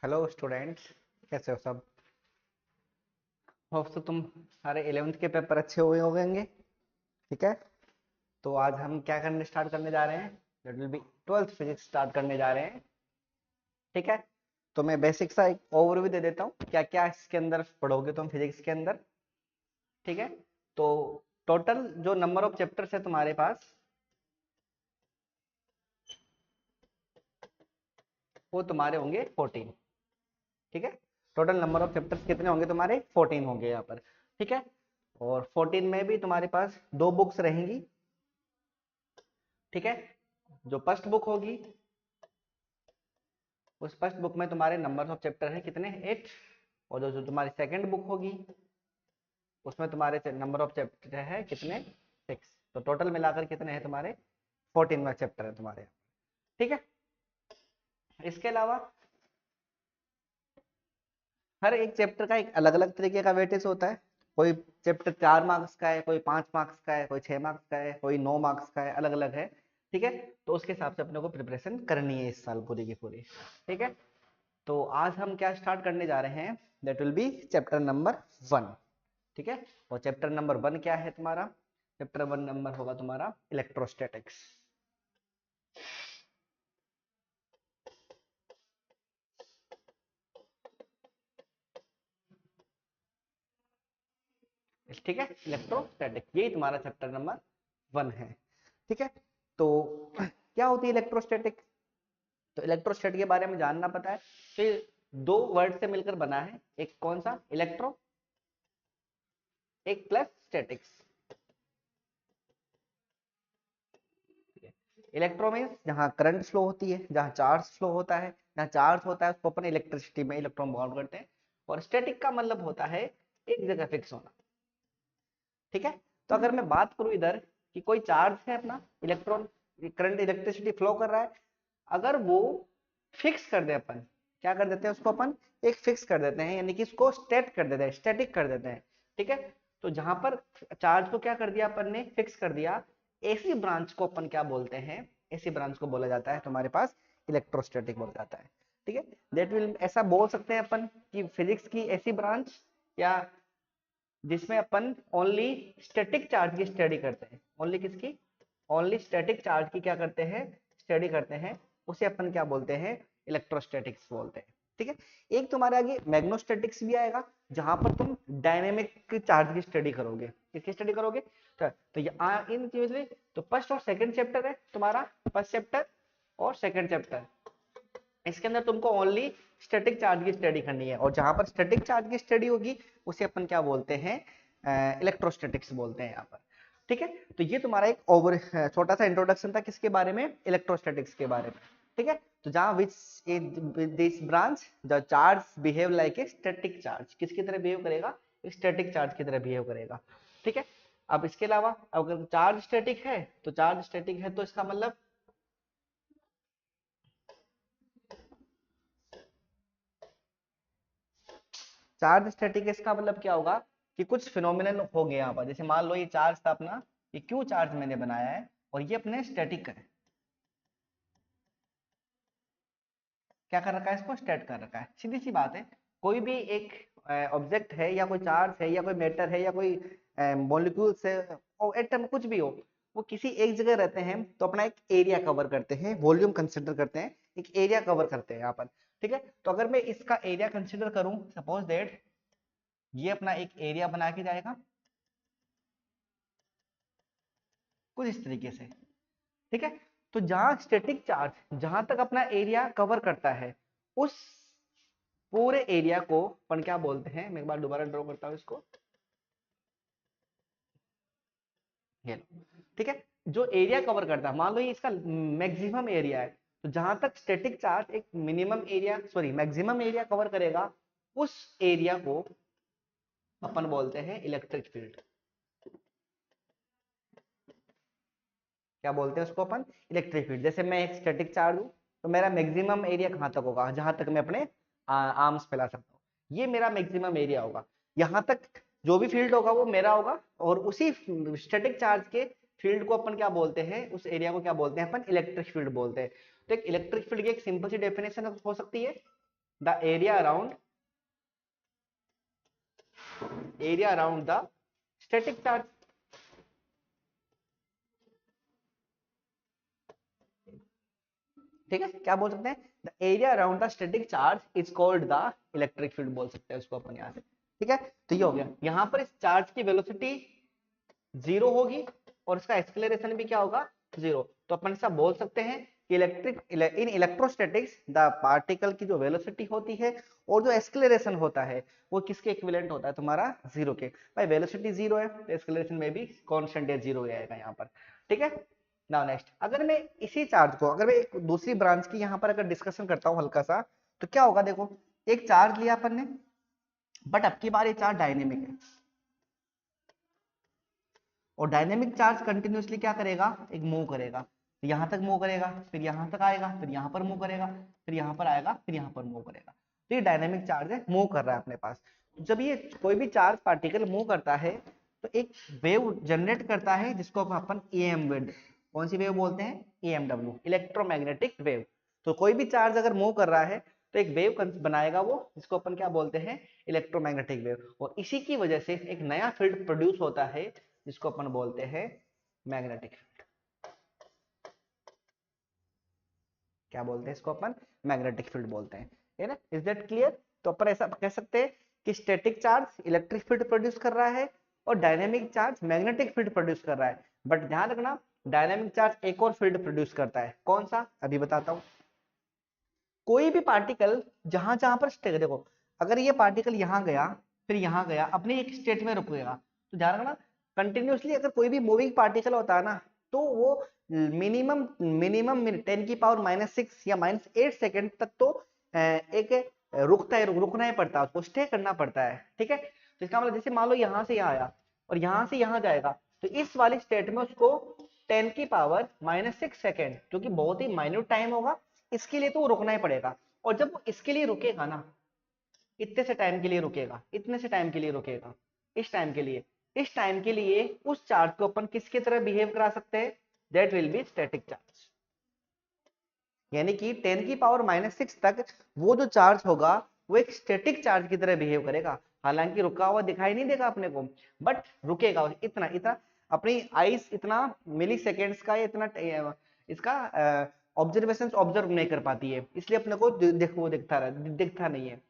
Hello students, कैसे हो सब। होप तो तुम्हारे 11th के पेपर अच्छे हुए होंगे। ठीक है, तो आज हम क्या करने स्टार्ट करने जा रहे हैं। That will be 12th physics start करने जा रहे हैं। ठीक है, तो मैं बेसिक सा एक ओवरव्यू दे देता हूँ क्या क्या इसके अंदर पढ़ोगे तुम फिजिक्स के अंदर। ठीक है, तो टोटल जो नंबर ऑफ चैप्टर्स है तुम्हारे पास, वो तुम्हारे होंगे 14। ठीक है, टोटल नंबर ऑफ चैप्टर्स कितने होंगे तुम्हारे, 14 होंगे यहाँ पर। ठीक है, और 14 में भी तुम्हारे पास दो बुक्स रहेंगी। ठीक है, जो फर्स्ट बुक होगी, उस फर्स्ट बुक में तुम्हारे नंबर ऑफ चैप्टर है कितने, 8। और जो जो तुम्हारी सेकंड बुक होगी, उसमें तुम्हारे नंबर ऑफ चैप्टर है कितने, 6। तो टोटल मिलाकर कितने हैं तुम्हारे, 14वां चैप्टर है तुम्हारे। ठीक है, इसके अलावा हर एक चैप्टर का एक अलग अलग तरीके का वेटेज होता है। कोई चैप्टर 4 मार्क्स का है, कोई 5 मार्क्स का है, कोई 6 मार्क्स का है, कोई 9 मार्क्स का है, अलग अलग है। ठीक है, तो उसके हिसाब से अपने को प्रिपरेशन करनी है इस साल पूरी की पूरी। ठीक है, तो आज हम क्या स्टार्ट करने जा रहे हैं, that will be chapter number 1। ठीक है, और चैप्टर नंबर 1 क्या है तुम्हारा, चैप्टर 1 नंबर होगा तुम्हारा इलेक्ट्रोस्टैटिक्स। ठीक है, इलेक्ट्रोस्टैटिक यही तुम्हारा चैप्टर नंबर 1 है। ठीक है, तो क्या होती है इलेक्ट्रोस्टैटिक। तो इलेक्ट्रोस्टैटिक के बारे में जानना पता है, फिर दो वर्ड से मिलकर बना है, एक कौन सा, इलेक्ट्रो, एक प्लस स्टैटिक्स। इलेक्ट्रो मीन्स जहाँ करंट फ्लो होती है, जहाँ चार्ज फ्लो होता है, जहाँ चार्ज होता है उसको अपन इलेक्ट्रिसिटी में इलेक्ट्रॉन बाउंड करते हैं। और स्टैटिक का मतलब होता है एक जगह फिक्स होना। ठीक है, तो अगर मैं बात करूं इधर कि कोई चार्ज है अपना, इलेक्ट्रॉन, करंट, इलेक्ट्रिसिटी फ्लो कर रहा है, अगर वो फिक्स कर दे, अपन क्या कर देते हैं उसको, अपन एक फिक्स कर देते हैं, यानी कि इसको स्टेट कर देते हैं, स्टैटिक कर देते हैं। ठीक है, तो जहां पर चार्ज को क्या कर दिया अपन ने, फिक्स कर दिया, ऐसी ब्रांच को अपन क्या बोलते हैं, ऐसी ब्रांच को बोला जाता है तुम्हारे पास इलेक्ट्रोस्टैटिक बोला जाता है। ठीक है, दैट विल, ऐसा बोल सकते हैं अपन कि फिजिक्स की ऐसी ब्रांच, या जिसमें अपन ओनली स्टैटिक चार्ज की स्टडी करते हैं, ओनली किसकी, ओनली स्टैटिक चार्ज की क्या करते हैं, स्टडी करते हैं, उसे अपन क्या बोलते हैं, इलेक्ट्रोस्टैटिक्स बोलते हैं। ठीक है, एक तुम्हारे आगे मैग्नोस्टैटिक्स भी आएगा, जहां पर तुम डायनेमिक चार्ज की स्टडी करोगे। किसकी स्टडी करोगे, तो इन चीजों में, तो फर्स्ट और सेकंड चैप्टर है तुम्हारा, फर्स्ट चैप्टर और सेकंड चैप्टर, इसके अंदर तुमको ओनली स्टैटिक चार्ज की स्टडी करनी है, और जहां पर स्टैटिक चार्ज की स्टडी होगी उसे अपन क्या बोलते हैं, इलेक्ट्रोस्टैटिक्स बोलते हैं यहाँ पर। ठीक है, तो ये तुम्हारा एक ओवर छोटा सा इंट्रोडक्शन था किसके बारे में, इलेक्ट्रोस्टैटिक्स के बारे में। ठीक है, तो जहां which this branch the charge behave like a static charge, किसकी तरह बिहेव करेगा, स्टैटिक चार्ज की तरह बिहेव करेगा। ठीक है, अब इसके अलावा अगर चार्ज स्टैटिक है, तो चार्ज स्टैटिक है तो इसका मतलब, चार्ज स्टैटिक इसका मतलब क्या होगा कि कुछ फिनोमिनन हो गया यहाँ पर, जैसे मान लो ये चार्ज था अपना, ये क्यू चार्ज मैंने बनाया है, और ये अपने स्टैटिक है, क्या कर रखा है, इसको स्टैट कर रखा है। सीधी सी बात है, कोई भी एक ऑब्जेक्ट है, या कोई चार्ज है, या कोई मैटर है, या कोई मॉलिक्यूल्स है, और एटम कुछ भी हो, वो किसी एक जगह रहते हैं तो अपना एक एरिया कवर करते हैं, वॉल्यूम कंसिडर करते हैं, एक एरिया कवर करते हैं यहाँ पर। ठीक है, तो अगर मैं इसका एरिया कंसिडर करूं, सपोज दैट ये अपना एक एरिया बना के जाएगा कुछ इस तरीके से। ठीक है, तो जहां स्टैटिक चार्ज जहां तक अपना एरिया कवर करता है, उस पूरे एरिया को अपन क्या बोलते हैं, मैं एक बार दोबारा ड्रॉ करता हूं इसको, ये लो। ठीक है, जो एरिया कवर करता है, मान लो ये इसका मैक्सिमम एरिया है, तो जहां तक स्टैटिक चार्ज एक minimum area, sorry maximum area cover करेगा, उस एरिया को अपन बोलते हैं इलेक्ट्रिक फील्ड। क्या बोलते हैं उसको अपन, इलेक्ट्रिक फील्ड। जैसे मैं एक स्टैटिक चार्ज हूं, तो मेरा मैक्सिमम एरिया कहां तक होगा, जहां तक मैं अपने आर्म्स फैला सकता हूँ, ये मेरा मैक्सिमम एरिया होगा। यहां तक जो भी फील्ड होगा वो मेरा होगा, और उसी स्टैटिक चार्ज के फील्ड को अपन क्या बोलते हैं, उस एरिया को क्या बोलते हैं अपन, इलेक्ट्रिक फील्ड बोलते हैं। तो एक इलेक्ट्रिक फील्ड की एक सिंपल सी डेफिनेशन हो सकती है, the area around the static charge. ठीक है, क्या बोल सकते हैं, the area around the static charge is called the electric field बोल सकते हैं उसको अपन यहाँ से। ठीक है, तो ये हो गया, यहाँ पर इस चार्ज की वेलोसिटी जीरो होगी और इसका एक्सेलरेशन भी क्या होगा, जीरो। तो अपन ऐसा बोल सकते हैं कि इन इलेक्ट्रोस्टैटिक्स द पार्टिकल की जो वेलोसिटी होती है और जो एक्सेलरेशन होता है वो किसके इक्विवेलेंट होता है, तुम्हारा जीरो के। भाई वेलोसिटी जीरो है तो एक्सेलरेशन में भी कांस्टेंट है, जीरो आएगा यहाँ पर। ठीक है, नाउ नेक्स्ट, अगर मैं इसी चार्ज को, अगर मैं एक दूसरी ब्रांच की यहाँ पर अगर डिस्कशन करता हूँ हल्का सा, तो क्या होगा, देखो एक चार्ज लिया अपन ने, बट अब की बार ये चार्ज डायनेमिक है, और डायनेमिक चार्ज कंटिन्यूअसली क्या करेगा, एक मूव करेगा, यहां तक मूव करेगा, फिर यहां तक आएगा, फिर यहां पर मूव करेगा, फिर यहां पर आएगा, फिर यहां पर मूव करेगा। तो ये डायनेमिक चार्ज है, मूव कर रहा है अपने पास। जब ये कोई भी चार्ज पार्टिकल मूव करता है तो एक वेव जनरेट करता है जिसको अपन ईएम वेव, कौन सी वेव बोलते हैं, ईएमडब्ल्यू, इलेक्ट्रोमैग्नेटिक वेव। तो कोई भी चार्ज अगर मूव कर रहा है तो एक वेव बनाएगा वो, जिसको अपन क्या बोलते हैं, इलेक्ट्रोमैग्नेटिक वेव, और इसी की वजह से एक नया फील्ड प्रोड्यूस होता है जिसको अपन बोलते हैं मैग्नेटिक फील्ड। क्या बोलते हैं इसको अपन, मैग्नेटिक फील्ड बोलते हैं, है ना, इज दैट क्लियर। तो अपन ऐसा कह सकते हैं कि static charge electric field produce कर रहा है और dynamic charge magnetic field produce कर रहा है। बट ध्यान रखना, डायनेमिक चार्ज एक और फील्ड प्रोड्यूस करता है, कौन सा, अभी बताता हूं। कोई भी पार्टिकल जहां जहां पर स्टे, देखो अगर ये पार्टिकल यहां गया, फिर यहां गया, अपने एक स्टेट में रुकेगा, तो ध्यान रखना कंटिन्यूअसली अगर कोई भी मूविंग पार्टिकल होता है ना, तो वो मिनिमम मिनिमम 10⁻⁻⁶ या -8 सेकेंड तक तो एक रुकता है, रुकना ही पड़ता है उसको, स्टे करना पड़ता है। ठीक है, तो इसका मतलब जैसे मान लो यहाँ से यहाँ आया और यहाँ से यहाँ जाएगा, तो इस वाली स्टेट में उसको 10⁻⁻⁶ जो कि बहुत ही माइन्यूट टाइम होगा, इसके लिए तो वो रुकना ही पड़ेगा। और जब वो इसके लिए रुकेगा ना, इतने से टाइम के लिए रुकेगा, इतने से टाइम के लिए रुकेगा, इस टाइम के लिए उस चार्ज को अपन किसकी तरह बिहेव करा सकते हैं, that will be static charge. यानी कि 10⁻⁻⁶ तक वो जो चार्ज होगा वो एक स्टैटिक चार्ज की तरह बिहेव करेगा, हालांकि रुका हुआ दिखाई नहीं देगा अपने को, बट रुकेगा इतना इतना, अपनी आइस इतना मिली सेकेंड्स का, इतना इसका ऑब्जर्वेशन ऑब्जर्व नहीं कर पाती है, इसलिए अपने को वो दिखता नहीं है।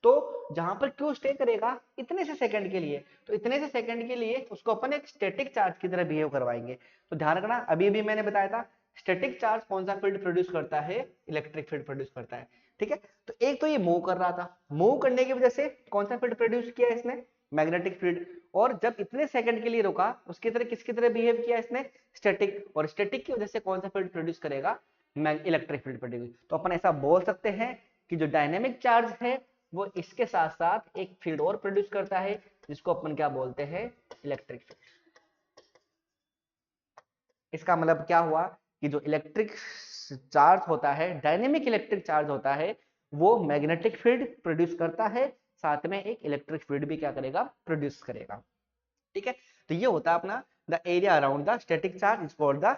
तो जहां पर क्यों स्टे करेगा, इतने से सेकंड के लिए, तो इतने से सेकंड के लिए उसको अपन एक स्टैटिक चार्ज की तरह बिहेव करवाएंगे। तो ध्यान रखना, अभी भी मैंने बताया था स्टैटिक चार्ज कौन सा फील्ड प्रोड्यूस करता है, इलेक्ट्रिक फील्ड प्रोड्यूस करता है। ठीक है, तो एक तो ये मूव कर रहा था, मूव करने की वजह से कौन सा फील्ड प्रोड्यूस किया इसने, मैग्नेटिक फील्ड, और जब इतने सेकंड के लिए रुका उसकी तरह किसकी तरह बिहेव किया इसने, स्टैटिक, और स्टैटिक की वजह से कौन सा फील्ड प्रोड्यूस करेगा, इलेक्ट्रिक फील्ड प्रोड्यूस। तो अपन ऐसा बोल सकते हैं कि जो डायनेमिक चार्ज है वो इसके साथ साथ एक फील्ड और प्रोड्यूस करता है जिसको अपन क्या बोलते हैं, इलेक्ट्रिक फील्ड। इसका मतलब क्या हुआ कि जो इलेक्ट्रिक चार्ज होता है, डायनेमिक इलेक्ट्रिक चार्ज होता है, वो मैग्नेटिक फील्ड प्रोड्यूस करता है, साथ में एक इलेक्ट्रिक फील्ड भी क्या करेगा, प्रोड्यूस करेगा। ठीक है, तो ये होता है अपना the area around the static charge is called the.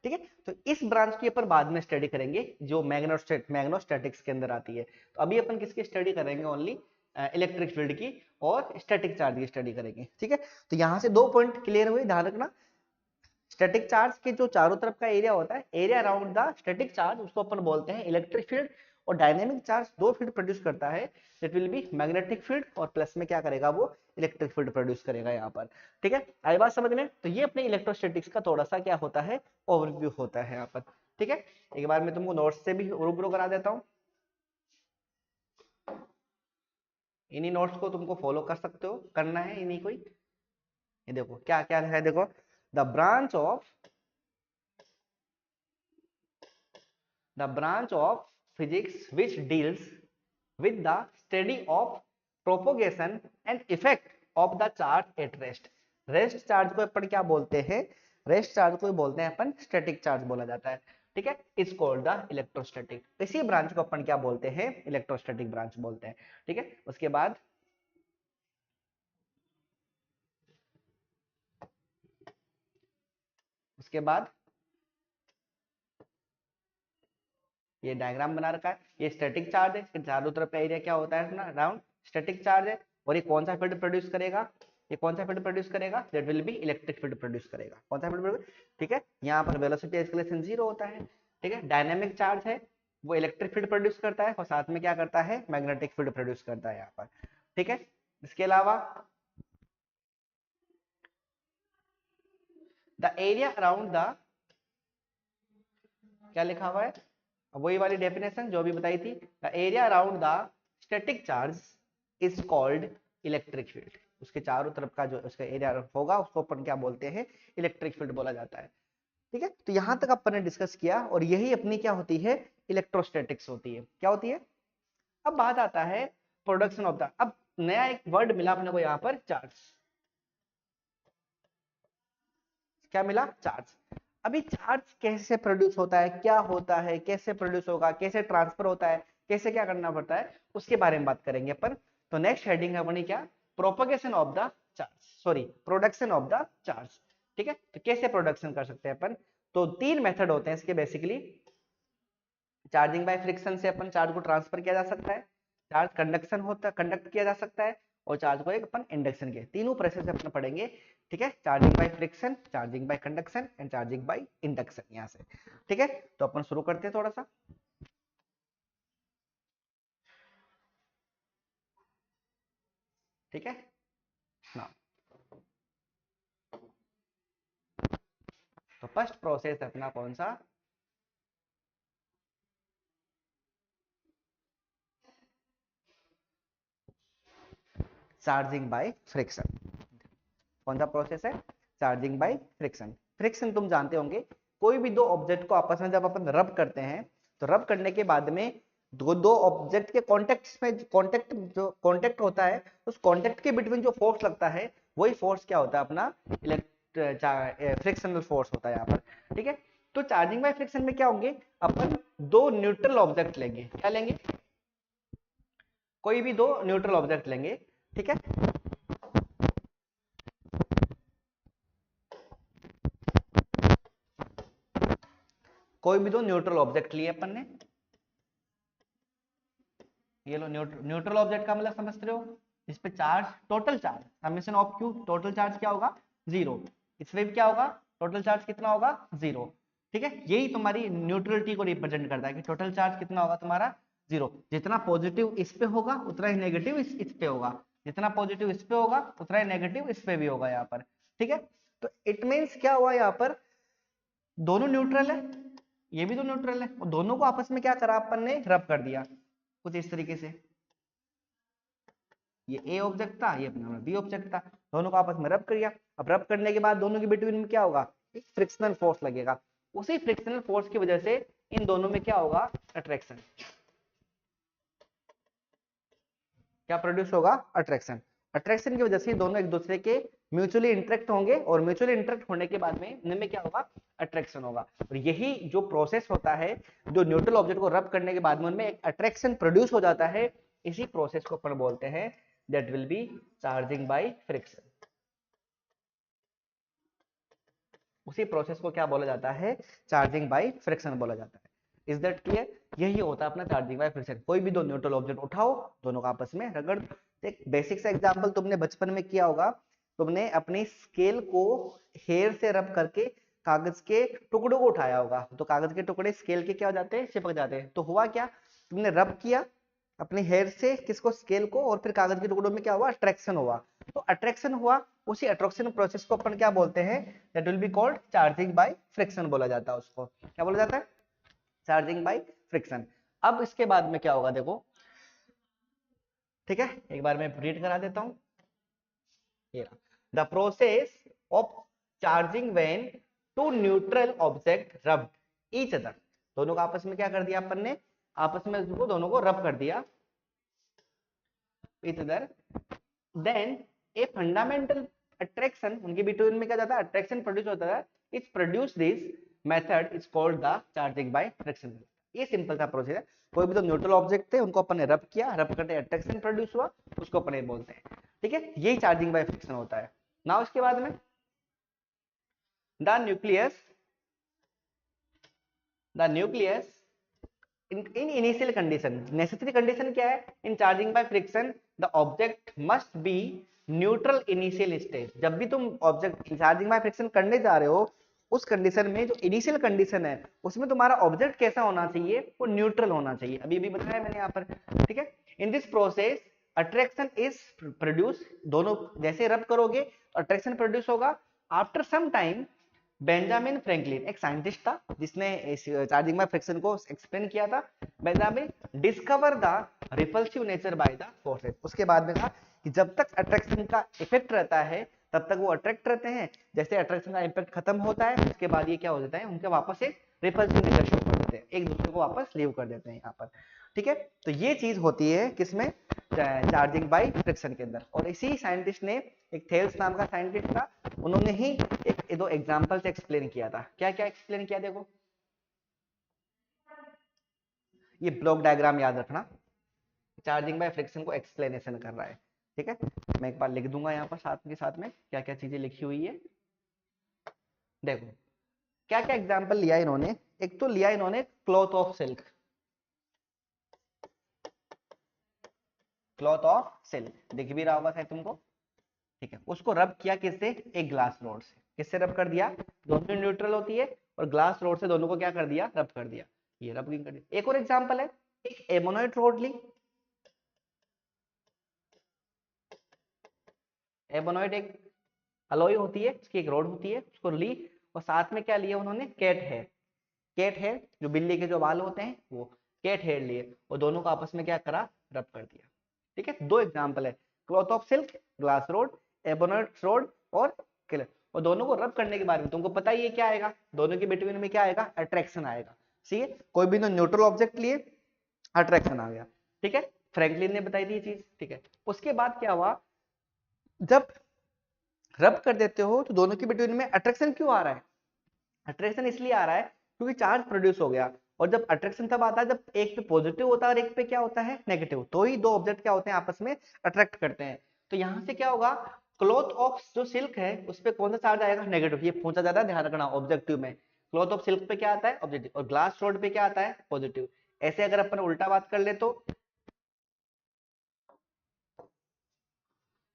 ठीक है, तो इस ब्रांच की अपन बाद में स्टडी करेंगे जो मैग्नेटोस्टैटिक्स के अंदर आती है। तो अभी अपन किसकी स्टडी करेंगे, ओनली इलेक्ट्रिक फील्ड की और स्टैटिक चार्ज की स्टडी करेंगे। ठीक है, तो यहाँ से दो पॉइंट क्लियर हुए, ध्यान रखना। स्टैटिक चार्ज के जो चारों तरफ का एरिया होता है, area around the static charge, उसको अपन बोलते हैं इलेक्ट्रिक फील्ड। और डायनेमिक चार्ज दो फील्ड प्रोड्यूस करता है, that will be magnetic field, और प्लस में क्या करेगा, वो इलेक्ट्रिक फील्ड प्रोड्यूस करेगा यहाँ पर। ठीक है, आई बात समझ में। तो ये अपने इलेक्ट्रोस्टैटिक्स का थोड़ा सा क्या होता है, ओवरव्यू होता है यहाँ पर। ठीक है, एक बार मैं तुमको नोट्स से भी रूबरू करा देता हूँ, इन्हीं नोट्स को तुमको फॉलो कर सकते हो, करना है इन्हीं को। ये देखो क्या क्या है, देखो the branch of physics which deals with the study of propagation and effect of the charge at rest। Rest charge को अपन क्या बोलते हैं, रेस्ट चार्ज को बोलते हैं अपन स्टैटिक चार्ज बोला जाता है। ठीक है, इज कॉल्ड द इलेक्ट्रोस्टैटिक। इसी ब्रांच को अपन क्या बोलते हैं, इलेक्ट्रोस्टैटिक ब्रांच बोलते हैं। ठीक है, उसके बाद ये डायग्राम बना रखा है, ये स्टैटिक चार्ज है, इसके चारों तरफ का एरिया क्या होता है अपना अराउंड स्टैटिक चार्ज है। और ये कौन सा फील्ड प्रोड्यूस करेगा, ये कौन सा फील्ड प्रोड्यूस करेगा, that will be electric field produce करेगा। कौन सा फील्ड, ठीक है। यहाँ पर वेलोसिटी एस्केलेशन 0 होता है, ठीक है। डायनेमिक चार्ज है वो इलेक्ट्रिक फील्ड प्रोड्यूस करता है और साथ में क्या करता है, मैग्नेटिक फील्ड प्रोड्यूस करता है यहाँ पर, ठीक है। इसके अलावा द एरिया अराउंड द, क्या लिखा हुआ है, वही वाली डेफिनेशन जो भी बताई थी, the area around the static charge is called electric field. उसके चारों तरफ का जो उसका एरिया होगा उसको अपन क्या बोलते हैं, इलेक्ट्रिक फील्ड बोला जाता है, ठीक है। तो यहां तक अपन ने डिस्कस किया और यही अपनी क्या होती है, इलेक्ट्रोस्टैटिक्स होती है। क्या होती है, अब बात आता है प्रोडक्शन ऑफ द, अब नया एक वर्ड मिला अपने को यहाँ पर, चार्ज। क्या मिला, चार्ज। अभी चार्ज कैसे प्रोड्यूस होता है, क्या होता है, कैसे प्रोड्यूस होगा, कैसे ट्रांसफर होता है, कैसे क्या करना पड़ता है, उसके बारे में बात करेंगे अपन। तो नेक्स्ट हेडिंग है अपनी क्या, propagation of the charge, sorry production of the charge, ठीक है। तो कैसे प्रोडक्शन कर सकते हैं अपन, तो 3 मेथड होते हैं इसके बेसिकली। चार्जिंग बाय फ्रिक्शन से अपन चार्ज को ट्रांसफर किया जा सकता है, चार्ज कंडक्शन होता है, कंडक्ट किया जा सकता है, और चार्ज को एक अपन इंडक्शन के, तीनों प्रोसेस से अपन पढ़ेंगे, ठीक है। Charging by friction, charging by conduction and charging by induction, यहाँ से, ठीक है। तो अपन शुरू करते हैं थोड़ा सा, ठीक है ना। तो फर्स्ट प्रोसेस अपना कौन सा, चार्जिंग बाय फ्रिक्शन। कौन सा प्रोसेस है, चार्जिंग बाय फ्रिक्शन। फ्रिक्शन तुम जानते होंगे, कोई भी दो ऑब्जेक्ट को आपस में जब अपन रब करते हैं, तो रब करने के बाद में दो दो ऑब्जेक्ट के कॉन्टेक्ट में, कॉन्टेक्ट जो कॉन्टेक्ट होता है, उस कॉन्टेक्ट के बिटवीन जो फोर्स लगता है, वही फोर्स क्या होता है अपना फ्रिक्शनल फोर्स होता है यहाँ पर, ठीक है। तो चार्जिंग बाय फ्रिक्शन में क्या होंगे, अपन दो न्यूट्रल ऑब्जेक्ट लेंगे, क्या लेंगे, कोई भी दो न्यूट्रल ऑब्जेक्ट लेंगे, ठीक है। कोई भी दो न्यूट्रल ऑब्जेक्ट लिए अपन ने, ये लो न्यूट्रल ऑब्जेक्ट का मतलब समझ रहे हो, इस पे charge, total charge summation of Q, total charge क्या होगा, 0। इस पे क्या होगा, टोटल चार्ज कितना होगा, 0, ठीक है। यही तुम्हारी न्यूट्रलिटी को रिप्रेजेंट करता है कि टोटल चार्ज कितना होगा तुम्हारा, 0। जितना पॉजिटिव इस पे होगा उतना ही नेगेटिव इस पे होगा, जितना पॉजिटिव इस पे होगा उतना ही नेगेटिव इस पे भी होगा यहाँ पर, ठीक है। तो इट मीन्स क्या हुआ यहाँ पर, दोनों न्यूट्रल है, ये भी तो न्यूट्रल है, और दोनों को आपस में क्या करा अपन ने, रब कर दिया कुछ इस तरीके से। ये ए ऑब्जेक्ट था, ये अपना बी ऑब्जेक्ट था, दोनों को आपस में रब किया। अब रब करने के बाद दोनों के बिटवीन में क्या होगा, एक फ्रिक्शनल फोर्स लगेगा। उसी फ्रिक्शनल फोर्स की वजह से इन दोनों में क्या होगा, अट्रैक्शन, क्या प्रोड्यूस होगा, अट्रैक्शन। अट्रैक्शन की वजह से दोनों एक दूसरे के म्यूचुअली इंटरेक्ट होंगे, और म्यूचुअली इंटरेक्ट होने के बाद में इनमें क्या होगा, अट्रैक्शन होगा। और यही जो प्रोसेस होता है, जो न्यूट्रल ऑब्जेक्ट को रब करने के बाद में उनमें एक अट्रैक्शन प्रोड्यूस हो जाता है, इसी प्रोसेस को अपन बोलते हैं that will be charging by friction. उसी प्रोसेस को क्या बोला जाता है, चार्जिंग बाय फ्रिक्शन बोला जाता है। इज दैट क्लियर, यही होता है अपना चार्जिंग बाय फ्रिक्शन। कोई भी दो न्यूट्रल ऑब्जेक्ट उठाओ, दोनों का आपस में रगड़। एक बेसिक सा एग्जांपल तुमने बचपन में किया होगा, तुमने अपनी स्केल को हेयर से रब करके कागज के टुकड़ों को उठाया होगा, तो कागज के टुकड़े स्केल के क्या हो जाते हैं, चिपक जाते हैं। तो हुआ क्या, तुमने रब किया अपने हेयर से किसको, स्केल को, और फिर कागज के टुकड़ों में क्या हुआ, अट्रैक्शन हुआ। तो अट्रैक्शन हुआ, उसी अट्रैक्शन प्रोसेस को अपन क्या बोलते हैं, that will be called charging by friction बोला जाता है। उसको क्या बोला जाता है, चार्जिंग बाय फ्रिक्शन। अब इसके बाद में क्या होगा देखो, ठीक है, एक बार मैं रीड करा देता हूं। The process of charging when two neutral object rubbed each other, दोनों का आपस में क्या कर दिया अपन ने, आपस में दोनों को रब कर दिया each other, then a fundamental attraction, उनके बिटवीन में क्या जाता है, अट्रैक्शन प्रोड्यूस होता है। It's produce this method is called the charging by friction. ये सिंपल सा प्रोसेस है। कोई भी तो न्यूट्रल ऑब्जेक्ट थे, उनको अपन ने रब किया, रब करते अट्रैक्शन प्रोड्यूस हुआ, उसको अपन बोलते हैं, ठीक है। यही चार्जिंग बाय फ्रिक्शन होता है। नाउ इसके बाद में the nucleus in initial condition, necessary condition क्या है? In charging by friction the object must be neutral initial state. जब भी तुम ऑब्जेक्ट चार्जिंग बाय फ्रिक्शन करने जा रहे हो, उस कंडीशन में जो इनिशियल कंडीशन है उसमें तुम्हारा ऑब्जेक्ट कैसा होना चाहिए? वो न्यूट्रल होना चाहिए। अभी भी बताया मैंने यहाँ पर, ठीक है। In this process attraction is produce, दोनों जैसे रब करोगे तो अट्रैक्शन प्रोड्यूस होगा। After some time Benjamin Franklin एक साइंटिस्ट था जिसने चार्जिंग बाय फ्रिक्शन को एक्सप्लेन किया था। Benjamin discover the repulsive nature by the forces. उसके बाद में कहा कि जब तक अट्रैक्शन का इफेक्ट रहता है तब तक वो अट्रैक्ट रहते हैं, जैसे अट्रैक्शन का इम्पैक्ट खत्म होता है उसके बाद ये क्या हो जाता है, उनके वापस एक रिपल्सिव नेचर शो कर देते हैं, एक दूसरे को वापस लीव कर देते हैं यहाँ पर, ठीक है। तो ये चीज होती है किसमें? चार्जिंग बाय फ्रिक्शन के अंदर। और इसी साइंटिस्ट ने, एक थेल्स नाम का साइंटिस्ट था, उन्होंने ही एक दो एग्जांपल से एक्सप्लेन किया था। क्या क्या एक्सप्लेन किया? देखो ये ब्लॉक डायग्राम याद रखना, चार्जिंग बाय फ्रिक्शन को एक्सप्लेनेशन कर रहा है, ठीक है। मैं एक बार लिख दूंगा यहाँ पर साथ के साथ में क्या क्या चीजें लिखी हुई है। देखो क्या क्या एग्जांपल लिया इन्होंने। एक तो लिया इन्होंने cloth of silk, cloth of silk दिख भी रहा होगा शायद तुमको, ठीक है। उसको रब किया किससे? एक ग्लास रोड से। किससे रब कर दिया? दोनों न्यूट्रल होती है और ग्लास रोड से दोनों को क्या कर दिया? रब कर दिया। ये रबिंग कर दिया। एक और एग्जांपल है, एक एमोनॉइड रोड ली। एमोनॉइड एक अलॉय होती है, उसकी एक रोड होती है, उसको ली और साथ में क्या लिया उन्होंने? Cat hair. कैट हेयर जो बिल्ली के जो बाल होते हैं वो कैट हेयर लिए और दोनों को आपस में क्या करा? रब कर दिया, ठीक है। दो एग्जांपल है, cloth of silk, glass rod, ebonite rod और किलर। और दोनों को रब करने के बारे में तुमको पता ही है क्या आएगा? दोनों के बिटवीन में क्या आएगा? अट्रैक्शन आएगा। ठीक है, कोई भी न्यूट्रल ऑब्जेक्ट लिए अट्रैक्शन आ गया, ठीक है। फ्रैंकलिन ने बताई थी ये चीज, ठीक है। उसके बाद क्या हुआ? जब रब कर देते हो तो दोनों के बिटवीन में अट्रैक्शन क्यों आ रहा है? अट्रैक्शन इसलिए आ रहा है क्योंकि चार्ज प्रोड्यूस हो गया। और जब अट्रैक्शन तब आता है जब एक पे पॉजिटिव होता है और एक पे क्या होता है? नेगेटिव। तो ही दो ऑब्जेक्ट क्या होते हैं? आपस में अट्रैक्ट करते हैं। तो यहां से क्या होगा? क्लॉथ ऑफ जो सिल्क है उस पे कौन सा चार्ज आएगा? नेगेटिव। ये पूछा जाता है, ध्यान रखना ऑब्जेक्टिव में। क्लॉथ ऑफ सिल्क पे क्या आता है? ऑब्जेक्टिव। और ग्लास रोड पे क्या आता है? पॉजिटिव। ऐसे अगर अपन उल्टा बात कर ले तो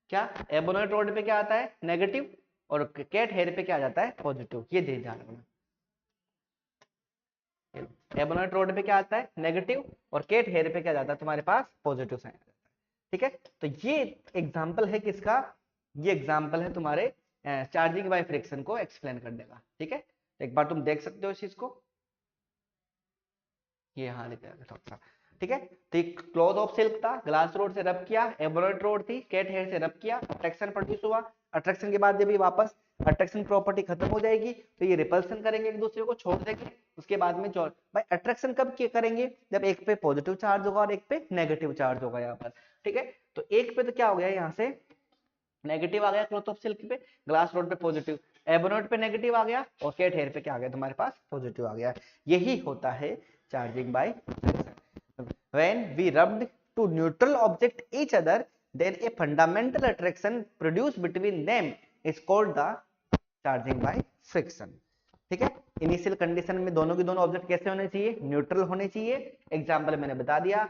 क्या एबोनॉइड रोड पे क्या आता है? नेगेटिव। और कैट हेयर पे क्या आ जाता है? पॉजिटिव। ये ध्यान रखना। एबोनॉइड रोड पे क्या आता है? नेगेटिव। और कैट हेयर पे क्या जाता है तुम्हारे पास? पॉजिटिव साइन आता है, ठीक है। तो ये एग्जांपल है किसका? ये एग्जांपल है तुम्हारे चार्जिंग बाय फ्रिक्शन को एक्सप्लेन करने का, ठीक है। एक बार तुम देख सकते हो इस चीज को, ये यहाँ लिखा है, ठीक है। तो एक क्लॉथ ऑफ सिल्क था, ग्लास रोड से रब किया, एम्ब्रॉयड रोड थी, कैट हेयर से रब किया, अट्रैक्शन प्रोड्यूस हुआ। अट्रैक्शन के बाद जब ये वापस अट्रैक्शन प्रॉपर्टी खत्म हो जाएगी तो ये रिपल्सन करेंगे, एक दूसरे को छोड़ देंगे। उसके बाद में भाई अट्रैक्शन कब करेंगे? जब एक पे पॉजिटिव चार्ज होगा और एक पे नेगेटिव चार्ज होगा यहाँ पर, ठीक है। तो एक पे तो क्या हो गया यहाँ से? नेगेटिव आ गया क्लॉथ ऑफ सिल्क पे, ग्लास रोड पे पॉजिटिव, एबोनॉइड पे नेगेटिव आ गया और कैट हेयर पे क्या आ गया तुम्हारे पास? पॉजिटिव आ गया। यही होता है charging by friction. when we rubbed to neutral object each other then a fundamental attraction produced between them is called the charging by friction, ठीक है। इनिशियल कंडीशन में दोनों के दोनों ऑब्जेक्ट कैसे होने चाहिए? न्यूट्रल होने चाहिए। एग्जांपल मैंने बता दिया,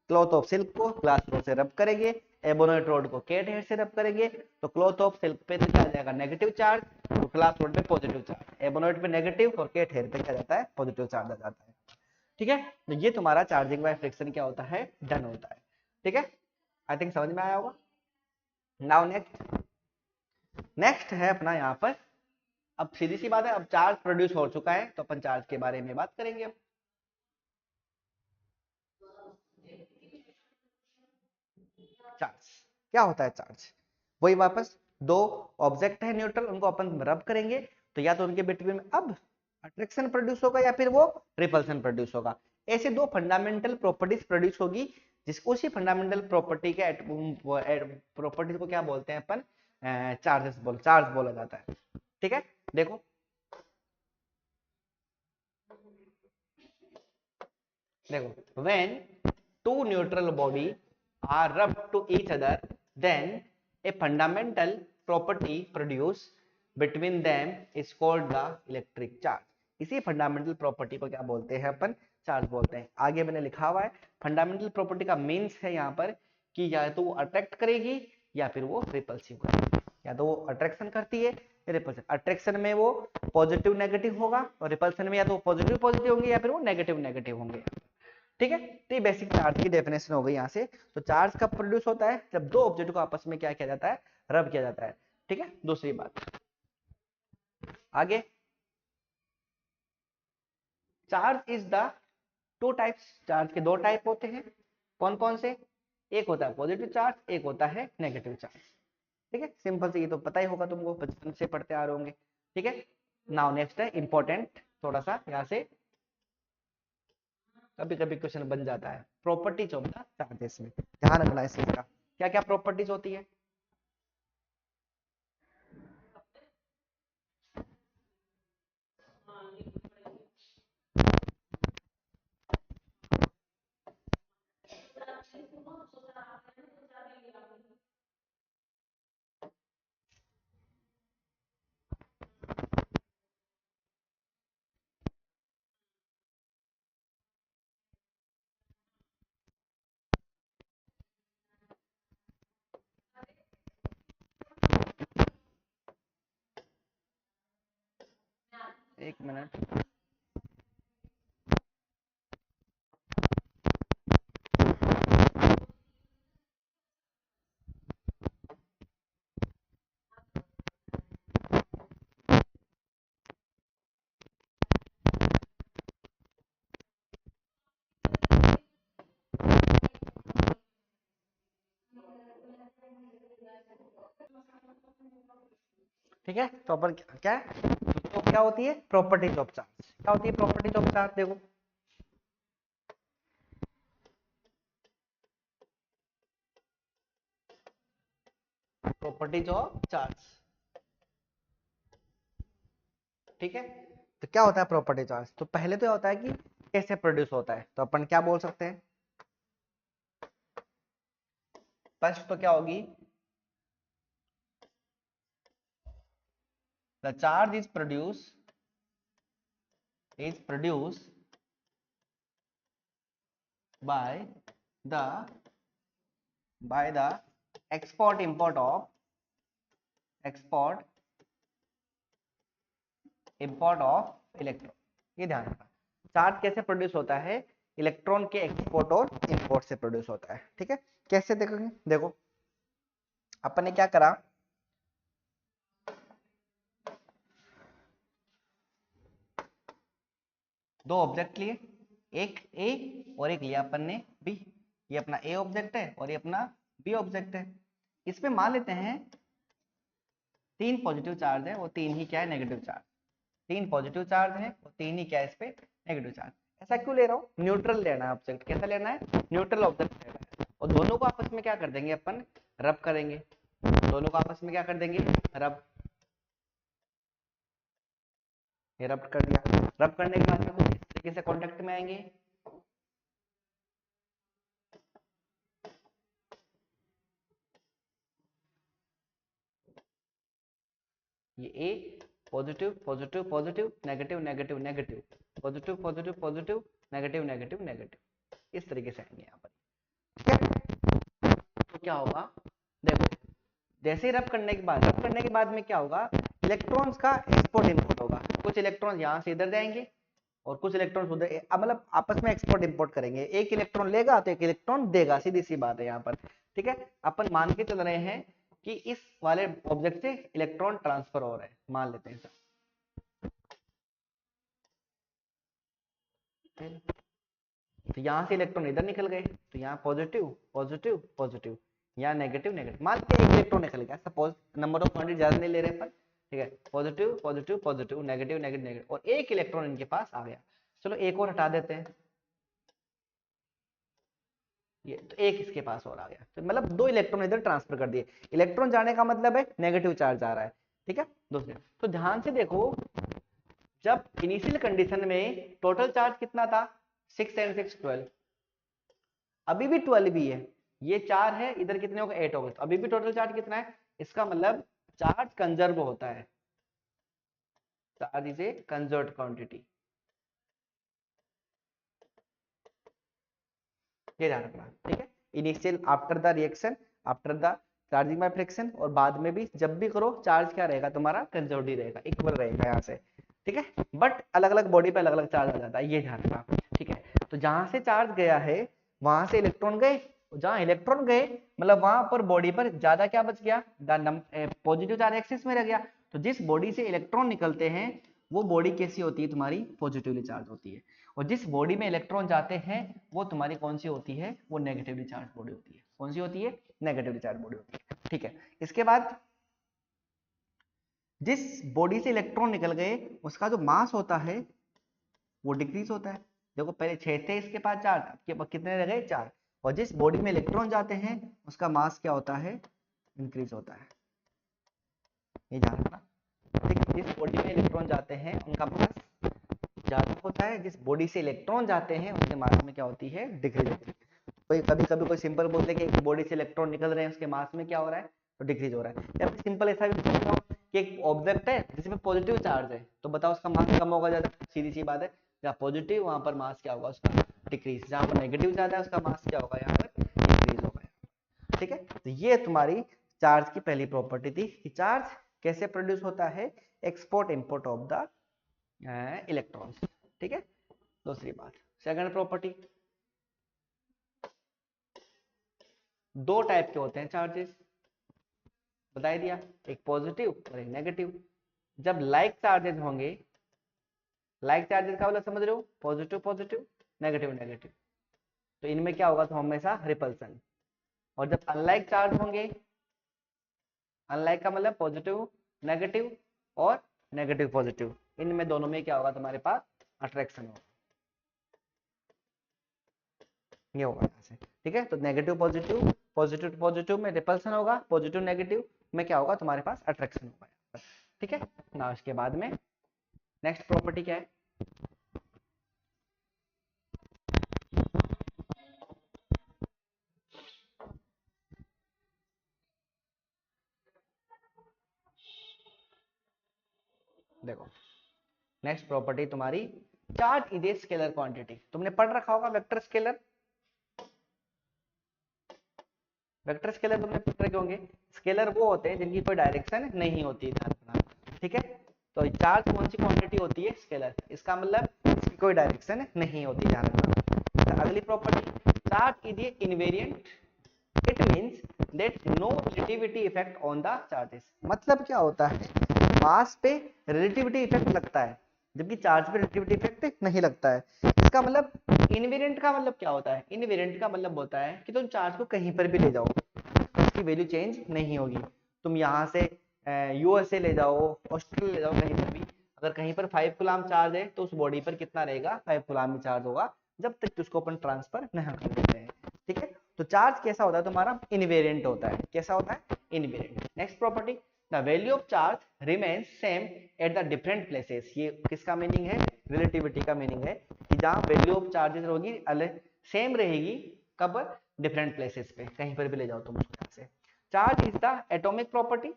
क्लॉथ ऑफ सिल्क को ग्लास रोड से रब करेंगे, एबोनॉइड रोड को कैट हेयर से रब करेंगे, तो क्लॉथ ऑफ सिल्क पे तो क्या आ जाएगा? नेगेटिव चार्ज, तो ग्लास रोड पे पॉजिटिव चार्ज, एबोनॉइड पे नेगेटिव और कैट हेयर पे क्या जाता है? पॉजिटिव चार्ज आ जाता है, ठीक है। तो ये तुम्हारा चार्जिंग बाय फ्रिक्शन क्या होता है? डन होता है, ठीक है। आई थिंक समझ में आया होगा। नाउ नेक्स्ट है अपना यहाँ पर, अब सीधी सी बात है, अब चार्ज प्रोड्यूस हो चुका है तो अपन चार्ज के बारे में बात करेंगे अब। चार्ज क्या होता है? चार्ज वही वापस दो ऑब्जेक्ट है न्यूट्रल, उनको अपन रब करेंगे तो या तो उनके बिटवीन में अब अट्रैक्शन प्रोड्यूस होगा या फिर वो रिपल्सन प्रोड्यूस होगा। ऐसे दो फंडामेंटल प्रॉपर्टीज प्रोड्यूस होगी, जिसको उसी फंडामेंटल प्रॉपर्टी के प्रॉपर्टीज को क्या बोलते हैं अपन? चार्ज बोला जाता है, ठीक है। देखो देखो when two neutral body are rubbed to each other then a fundamental property produced between them is called the electric charge। इसी फंडामेंटल प्रॉपर्टी को क्या बोलते हैं अपन? चार्ज बोलते हैं। आगे मैंने लिखा हुआ है फंडामेंटल प्रॉपर्टी का मीन्स है यहाँ पर कि या तो वो अट्रैक्ट करेगी या फिर वो रिपल्सिव करेगी, या तो वो अट्रैक्शन करती है या रिपल्सन। अट्रैक्शन में वो पॉजिटिव नेगेटिव होगा और रिपल्सन में या तो पॉजिटिव पॉजिटिव होंगे या फिर वो नेगेटिव नेगेटिव होंगे। ठीक है, तो ये बेसिक चार्ज की डेफिनेशन हो गई यहाँ से। तो चार्ज कब प्रोड्यूस होता है? जब दो ऑब्जेक्ट को आपस में क्या किया जाता है? रब किया जाता है। ठीक है, दूसरी बात आगे, charge is the two types. Charge के दो टाइप होते हैं। कौन कौन से? एक होता है पॉजिटिव चार्ज, एक होता है नेगेटिव चार्ज। ठीक है, सिंपल से, ये तो पता ही होगा तुमको, बचपन से पढ़ते आ रहे होंगे। ठीक है, नाउ नेक्स्ट है इंपॉर्टेंट, थोड़ा सा यहाँ से कभी कभी क्वेश्चन बन जाता है, प्रॉपर्टीज ऑफ द चार्जेस में। ध्यान रखना है इस चीज का, क्या क्या प्रॉपर्टीज होती है। एक मिनट, ठीक है। तो अपन क्या तो क्या होती है प्रॉपर्टीज ऑफ चार्ज? क्या होती है प्रॉपर्टीज ऑफ चार्ज? देखो, प्रॉपर्टीज ऑफ चार्ज। ठीक है, तो क्या होता है प्रॉपर्टी चार्ज? तो पहले तो होता है कि कैसे प्रोड्यूस होता है। तो अपन क्या बोल सकते हैं? फर्स्ट तो क्या होगी, the charge is produced by the export import of electron. ये ध्यान रखना, चार्ज कैसे प्रोड्यूस होता है? इलेक्ट्रॉन के एक्सपोर्ट और इंपोर्ट से प्रोड्यूस होता है। ठीक है, कैसे देखोगे? देखो, अपन ने क्या करा, दो ऑब्जेक्ट लिए, एक ए और एक लिया अपन ने बी। ये अपना ए ऑब्जेक्ट है और ये अपना बी ऑब्जेक्ट है। इसमें मान लेते हैं तीन पॉजिटिव चार्ज है और तीन ही क्या है? Negative charge. तीन पॉजिटिव चार्ज है और तीन ही क्या है इस पे? Negative charge. ऐसा क्यों ले रहा हूँ? न्यूट्रल लेना है ऑब्जेक्ट। कैसा लेना है? न्यूट्रल ऑब्जेक्ट लेना है। और दोनों को आपस में क्या कर देंगे अपन? रब करेंगे। दोनों को आपस में क्या कर देंगे? रब। ये रब कर दिया। रब करने के बाद में कुछ इस तरीके से कॉन्टेक्ट में आएंगे। ये A positive positive positive negative negative negative positive positive positive negative negative negative, इस तरीके से आएंगे यहाँ पर। ठीक है, तो क्या होगा? देखो, जैसे ही रब करने के बाद में क्या होगा? इलेक्ट्रॉन्स का एक्सपोर्ट इंपोर्ट होगा। कुछ इलेक्ट्रॉन यहाँ से इधर जाएंगे और कुछ इलेक्ट्रॉन उधर, मतलब आपस में एक्सपोर्ट इंपोर्ट करेंगे। एक इलेक्ट्रॉन लेगा तो एक इलेक्ट्रॉन देगा, सीधी सी बात है यहाँ पर। ठीक है, अपन मान के चल रहे हैं कि इस वाले ऑब्जेक्ट से इलेक्ट्रॉन ट्रांसफर हो रहे हैं, मान लेते हैं सर। तो यहाँ से इलेक्ट्रॉन इधर निकल गए, तो यहाँ पॉजिटिव पॉजिटिव पॉजिटिव, यहाँ नेगेटिव नेगेटिव। मान लेते हैं एक इलेक्ट्रॉन निकल गया, सपोज नंबर ऑफ क्वांटिटी ज्यादा नहीं ले रहे पर। ठीक है, positive positive positive negative negative negative, और एक इलेक्ट्रॉन इनके पास आ गया। चलो एक और हटा देते हैं, ये तो एक इसके पास और आ गया, तो मतलब दो इलेक्ट्रॉन इधर ट्रांसफर कर दिए। इलेक्ट्रॉन जाने का मतलब है नेगेटिव चार्ज आ रहा है। ठीक है, दूसरे तो ध्यान से देखो, जब इनिशियल कंडीशन में टोटल चार्ज कितना था? 6 एंड 6 12, अभी भी 12 ही है। ये 4 है, इधर कितने हो गए? 8 हो गए, तो अभी भी टोटल चार्ज कितना है? इसका मतलब चार्ज कंजर्व होता है। Charge is A conserved quantity. ये ध्यान रखना, ठीक है। Initial after the reaction, after the charging by friction, और बाद में भी जब भी करो चार्ज क्या रहेगा तुम्हारा, कंजर्वेटिव रहेगा, इक्वल रहेगा यहाँ से, ठीक है। बट अलग अलग बॉडी पे अलग अलग चार्ज आ जाता है, ये ध्यान रखना, ठीक है। तो जहां से चार्ज गया है वहां से इलेक्ट्रॉन गए, जहां इलेक्ट्रॉन गए मतलब वहां पर बॉडी पर ज्यादा क्या बच गया, पॉजिटिव चार्ज एक्सिस में रह गया। तो जिस बॉडी से इलेक्ट्रॉन निकलते हैं वो बॉडी कैसी होती है तुम्हारी, पॉजिटिवली चार्ज होती है। और जिस बॉडी में इलेक्ट्रॉन जाते हैं वो तुम्हारी कौन सी होती है, वो नेगेटिवली चार्ज बॉडी होती है। कौन सी होती है, नेगेटिवली चार्ज बॉडी होती है, ठीक है। इसके बाद जिस बॉडी से इलेक्ट्रॉन निकल गए उसका जो मास होता है वो डिक्रीज होता है। देखो पहले 6 थे इसके पास चार्ज, आपके पास कितने रह गए, 4। और जिस बॉडी में इलेक्ट्रॉन जाते हैं उसका मास क्या होता है, इंक्रीज होता है। ये ध्यान रखना, ठीक है। जिस बॉडी में इलेक्ट्रॉन जाते हैं उनका मास ज्यादा होता है, जिस बॉडी से इलेक्ट्रॉन जाते हैं उनके मास में क्या होती है, डिक्रीज होती है। कोई कभी कभी कोई सिंपल बोलते हैं कि एक बॉडी से इलेक्ट्रॉन निकल रहे हैं उसके मास में क्या हो रहा है, तो डिक्रीज हो रहा है। या फिर सिंपल ऐसा भी बोल रहा हूं कि एक ऑब्जेक्ट है जिसमें पॉजिटिव चार्ज है, तो बताओ उसका मास कम होगा ज्यादा, सीधी सी बात है। जहाँ पॉजिटिव वहां पर मास क्या होगा उसका, डिक्रीज। जहां पर नेगेटिव ज्यादा है उसका मास क्या होगा, यहाँ पर इंक्रीज होगा, ठीक है। तो ये तुम्हारी चार्ज की पहली प्रॉपर्टी थी कि चार्ज कैसे प्रोड्यूस होता है, export import of the electrons, ठीक है। दूसरी बात, सेकंड प्रॉपर्टी, दो टाइप के होते हैं चार्जेस, बता दिया, एक पॉजिटिव और एक नेगेटिव। जब लाइक चार्जेस होंगे, लाइक चार्जेस का मतलब समझ रहे हो, पॉजिटिव पॉजिटिव, नेगेटिव नेगेटिव, तो इनमें क्या होगा, तो हमेशा रिपल्सन। और जब अनलाइक चार्ज होंगे, अनलाइक का मतलब पॉजिटिव नेगेटिव और नेगेटिव पॉजिटिव, इनमें दोनों में क्या होगा, तुम्हारे पास अट्रैक्शन होगा, ये होगा यहाँ से, ठीक है। तो नेगेटिव पॉजिटिव, पॉजिटिव पॉजिटिव में रिपल्सन होगा, पॉजिटिव नेगेटिव में क्या होगा, तुम्हारे पास अट्रैक्शन होगा, ठीक है ना। उसके बाद में नेक्स्ट प्रॉपर्टी क्या है, देखो नेक्स्ट प्रॉपर्टी तुम्हारी, charge is a scalar quantity. तुमने पढ़ रखा होगा वेक्टर स्केलर, वेक्टर स्केलर तुमने पढ़ रखे होंगे। स्केलर वो होते हैं जिनकी कोई डायरेक्शन नहीं होती, ठीक है। तो चार्ज कौन सी क्वांटिटी होती है, स्केलर, इसका मतलब इसकी कोई डायरेक्शन नहीं होती, ध्यान रखना। अगली property, charge is a invariant, it means that no relativity effect on the charges. मतलब क्या होता है, मास पे रिलेटिविटी इफेक्ट लगता है जबकि चार्ज पे रिलेटिविटी इफेक्ट नहीं लगता है। इसका मतलब इनवेरिएंट का मतलब क्या होता है, इनवेरिएंट का मतलब होता है कि तुम चार्ज को कहीं पर भी ले जाओ उसकी वैल्यू चेंज नहीं होगी। तुम यहाँ से यूएसए ले जाओ, ऑस्ट्रेलिया ले जाओ, कहीं पर भी अगर कहीं पर 5 कूलम चार्ज है तो उस बॉडी पर कितना रहेगा, 5 कूलम ही चार्ज होगा, जब तक उसको अपन ट्रांसफर नहीं कर देते हैं, ठीक है। तो चार्ज कैसा होता है तुम्हारा, इनवेरिएंट होता है। कैसा होता है, invariant. Next property, the value of charge remains same at the different places. ये किसका मीनिंग है, रिलेटिविटी का मीनिंग है कि जहां वैल्यू ऑफ चार्जेस होगी सेम रहेगी, कब, डिफरेंट प्लेसेस पे, कहीं पर भी ले जाओ तुम उसको से। Charge is the atomic property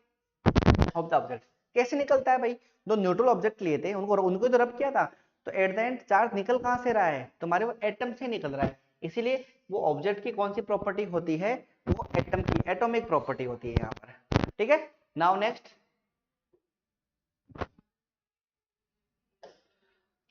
of the object. कैसे निकलता है भाई, दो न्यूट्रल ऑब्जेक्ट लिए थे, उनको तो रब किया था, तो एट द एंड चार्ज निकल कहां से रहा है, तुम्हारे वो एटम से निकल रहा है। इसीलिए वो ऑब्जेक्ट की कौन सी प्रॉपर्टी होती है, वो एटम की एटॉमिक प्रॉपर्टी होती है यहाँ पर, ठीक है। Now next,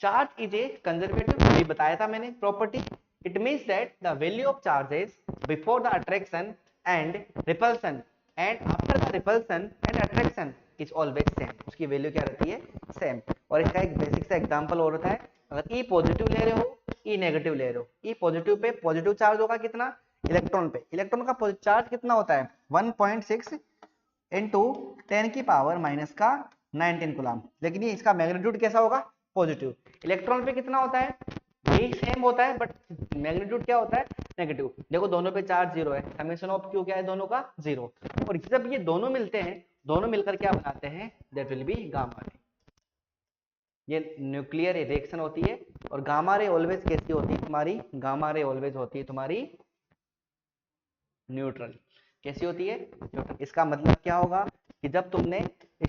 charge is A conservative, अभी बताया था मैंने property. It means that the value of charges before the attraction and repulsion and after the repulsion and attraction is always same. उसकी वैल्यू क्या रहती है, सेम। और इसका एक बेसिक सा एग्जांपल और होता है, अगर ई पॉजिटिव ले रहे हो, ई नेगेटिव ले रहे हो, ई पॉजिटिव पे पॉजिटिव चार्ज होगा कितना, इलेक्ट्रॉन पे, इलेक्ट्रॉन का चार्ज कितना होता है, 1.6 इंटू 10 की पावर माइनस का 19 कूलम। लेकिन ये इसका मैग्नीट्यूड कैसा होगा, पॉजिटिव। इलेक्ट्रॉन पे कितना होता है, यही सेम होता है बट मैग्नीट्यूड क्या होता है, नेगेटिव। देखो दोनों पे चार्ज जीरो है, समेशन ऑफ क्यू क्या है, दोनों का जीरो। और जब ये दोनों मिलते हैं, दोनों मिलकर क्या बनाते हैं, that will be gamma ray. ये न्यूक्लियर रिएक्शन होती है। और गामा रे ऑलवेज कैसी होती है तुम्हारी, गामा रे ऑलवेज होती है तुम्हारी न्यूट्रल। कैसी होती है, न्यूट्रल। इसका मतलब क्या होगा कि जब तुमने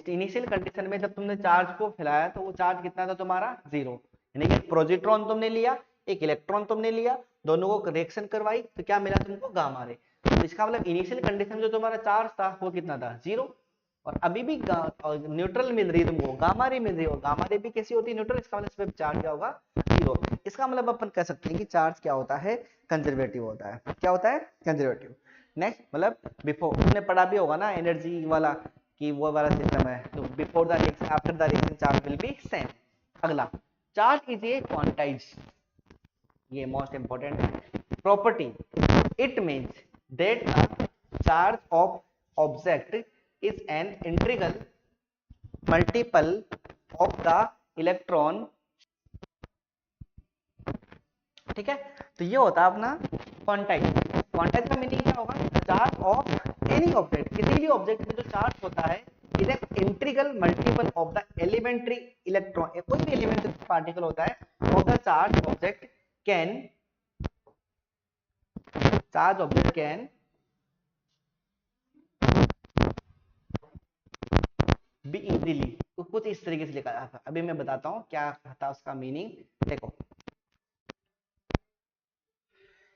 इनिशियल कंडीशन में जब तुमने चार्ज को फैलाया तो वो चार्ज कितना था तुम्हारा, जीरो, यानी कि पॉजिट्रॉन तुमने लिया, एक इलेक्ट्रॉन तुमने लिया, दोनों को रिएक्शन करवाई, तो क्या मिला तुमको, गामा रे। तो इसका मतलब इनिशियल कंडीशन जो तुम्हारा चार्ज था वो कितना था, 0, और अभी भी न्यूट्रल मिल रही है तुमको, गामा रे मिल रही है, और गामा रे भी कैसी होती है, न्यूट्रल, इसका मतलब इस पे चार्ज क्या होगा, 0। इसका मतलब अपन कह सकते हैं कि चार्ज क्या होता है, कंजर्वेटिव होता है। क्या होता है, कंजर्वेटिव। नेक्स्ट मतलब बिफोर, तुमने पढ़ा भी होगा ना एनर्जी वाला, कि वो वाला सिस्टम है, तो before the reaction after the reaction charge will be same. अगला, चार्ज इज ए क्वांटाइज, ये मोस्ट इंपॉर्टेंट है, property, it means that the charge of object is an integral multiple of the electron. ठीक है, तो ये होता है अपना क्वांटाइज। क्वांटाइज का मीनिंग क्या होगा, चार्ज ऑफ एनी ऑब्जेक्ट, किसी भी ऑब्जेक्ट में जो चार्ज होता है, is an integral multiple of the elementary electron, कोई भी एलिमेंट्री पार्टिकल होता है, of the charge object can, charge object can be easily, तो कुछ इस तरीके से लिखा जाता है। अभी मैं बताता हूं क्या था उसका मीनिंग। देखो,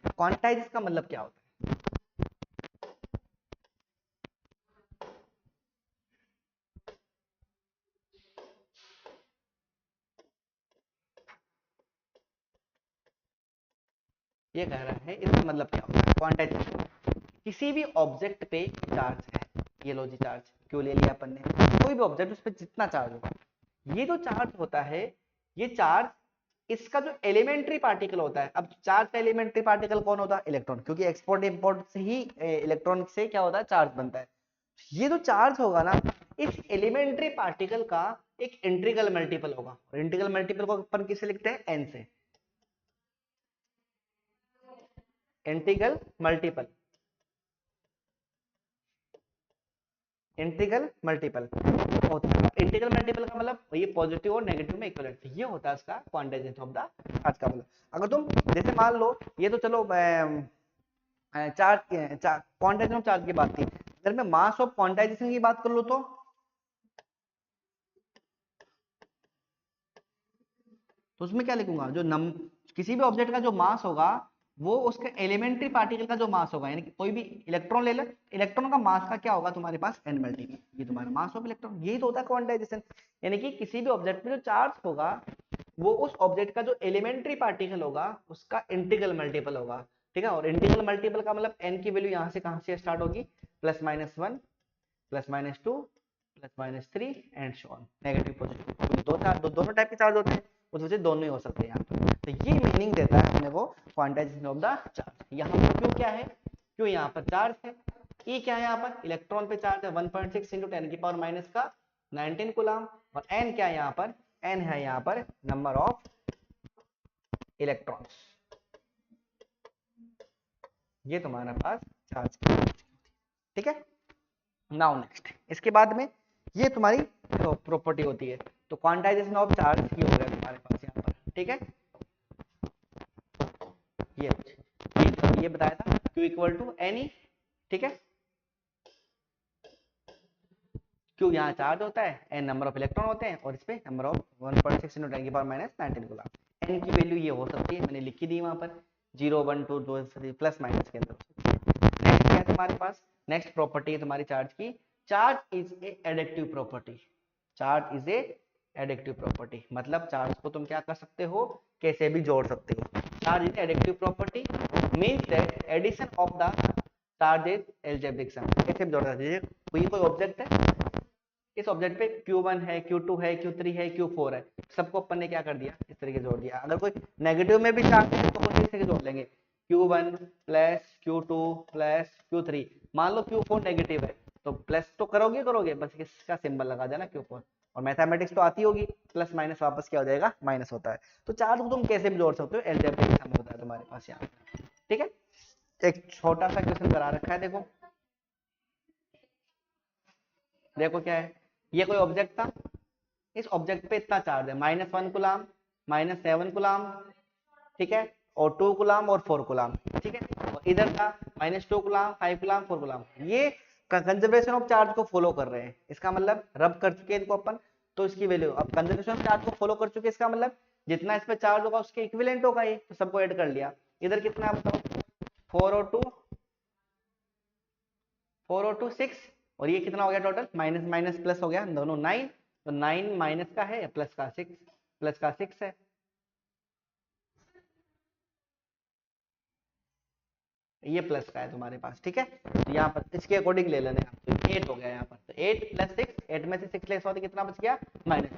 क्वांटाइज का मतलब क्या होता है, ये कह रहा है इसका मतलब क्या होता है क्वांटाइज, किसी भी ऑब्जेक्ट पे चार्ज है, ये लो जी चार्ज क्यों ले लिया अपन ने, कोई भी ऑब्जेक्ट उस पर जितना चार्ज होगा, ये जो चार्ज होता है, ये चार्ज इसका जो एलिमेंट्री पार्टिकल होता है, अब चार्ज का एलिमेंट्री पार्टिकल कौन होता है, इलेक्ट्रॉन, क्योंकि एक्सपोर्ट इंपोर्ट से ही इलेक्ट्रॉन से क्या होता है, चार्ज बनता है। ये जो चार्ज होगा ना, इस एलिमेंट्री पार्टिकल का एक इंटीग्रल मल्टीपल होगा, और इंटीग्रल मल्टीपल को अपन किससे लिखते हैं, एन से, इंटीग्रल मल्टीपल, इंटीग्रल मल्टीपल होता है। इंटीग्रल मल्टीपल का मतलब ये पॉजिटिव और नेगेटिव में इक्विवेलेंट, ये होता है इसका क्वांटाइजेशन ऑफ द चार्ज का मतलब। अगर तुम जैसे मान लो, ये तो चलो चार्ज क्वांटाइजेशन ऑफ चार्ज की बात थी, अगर मैं मास ऑफ क्वांटाइजेशन की बात कर लूं तो उसमें क्या लिखूंगा, जो किसी भी ऑब्जेक्ट का जो मास होगा, वो उसके एलिमेंट्री पार्टिकल का जो मास होगा, यानी कि कोई भी इलेक्ट्रॉन ले लो, इलेक्ट्रॉन का मास का क्या होगा तुम्हारे पास, n मल्टीपल, ये तुम्हारा मास ऑफ इलेक्ट्रॉन, यही तो होता है क्वांटाइजेशन। यानी कि किसी भी ऑब्जेक्ट में जो चार्ज होगा, वो उस ऑब्जेक्ट का जो एलिमेंट्री पार्टिकल होगा, उसका इंटीग्रल मल्टीपल होगा। ठीक है, और इंटीग्रल मल्टीपल का मतलब n की वैल्यू यहाँ से कहां से स्टार्ट होगी, +-1, +-2, +-3 and so on, negative positive, दोनों टाइप के चार्ज होते हैं, उस वजह से दोनों ही हो सकते हैं यहाँ पर। तो ये मीनिंग देता है अपने को क्वांटाइजेशन ऑफ द चार्ज। यहाँ पर क्यों क्या है, क्यों यहाँ पर चार्ज है, ई क्या है, यहाँ पर इलेक्ट्रॉन पे चार्ज है 1.6 × 10⁻⁻19 कूलम, और एन क्या है यहाँ पर, एन है यहाँ पर नंबर ऑफ इलेक्ट्रॉन्स, ये तुम्हारा पास चार्ज की। ठीक है, नाउ नेक्स्ट, इसके बाद में ये तुम्हारी प्रॉपर्टी होती है, तो क्वांटाइजेशन ऑफ चार्ज ये हो गया तुम्हारे पास यहाँ पर। ठीक है, ये बताया था Q = NE। ठीक है, Q यहाँ चार्ज होता है, N नंबर ऑफ इलेक्ट्रॉन होते हैं, और इस पे नंबर ऑफ 1.6 × 10⁻⁻19 कूलम। N की वैल्यू ये हो सकती है, मैंने लिखी दी वहां पर 0, 1, 2, 2 प्लस माइनस के अंदर। नेक्स्ट क्या है तुम्हारे पास, नेक्स्ट प्रॉपर्टी है तुम्हारी चार्ज की, charge is A addictive property, charge is A addictive property, मतलब चार्ज को तुम क्या कर सकते हो, कैसे भी जोड़ सकते हो। चार्ज इज एडिक्टिव property means that addition of the charge is algebraic sum, कैसे भी जोड़ सकते हैं। कोई ऑब्जेक्ट है, इस ऑब्जेक्ट पे Q1 है, Q2 है, Q3 है, Q4 है, सबको अपन ने क्या कर दिया, इस तरीके जोड़ दिया। अगर कोई नेगेटिव में भी चार्ज है तो अपन इस तरीके जोड़ लेंगे, Q1 + Q2 + Q3। मान लो Q4 नेगेटिव है, तो प्लस तो करोगे, बस इसका सिंबल लगा देना Q4, और मैथमेटिक्स तो आती होगी, प्लस माइनस वापस क्या हो जाएगा, माइनस होता है। तो चार्ज को तुम कैसे भी जोड़ सकते हो, एल्जेब्रिक सम होता है तुम्हारे पास यहाँ। ठीक है, एक छोटा सा क्वेश्चन करा रखा है, देखो देखो क्या है, ये कोई ऑब्जेक्ट था, इस ऑब्जेक्ट पे इतना चार्ज है, -1 कूलम, -7 कूलम, ठीक है, और 2 कूलम और 4 कूलम। ठीक है, और इधर था -2 कूलम, 5 कूलम, 4 कूलम। ये कंजर्वेशन ऑफ चार्ज को फॉलो कर रहे हैं, इसका मतलब रब कर चुके हैं इनको अपन, तो इसकी वैल्यू अब कंजर्वेशन ऑफ चार्ज को फॉलो कर चुके हैं, इसका मतलब जितना इस पे चार्ज होगा उसके इक्विवेलेंट होगा ये, तो सबको ऐड कर लिया। इधर कितना है बताओ, 4O2 4O2 6, और ये कितना हो गया टोटल, माइनस माइनस प्लस हो गया दोनों 9, तो 9 माइनस का है प्लस का 6, प्लस का 6 है, ये प्लस का है तुम्हारे पास, ठीक है। तो यहाँ पर इसके अकॉर्डिंग ले लेना, तो 8 हो गया यहाँ पर, तो 8 + 6, 8 में से 6 लेस हुआ तो कितना बच गया, माइनस,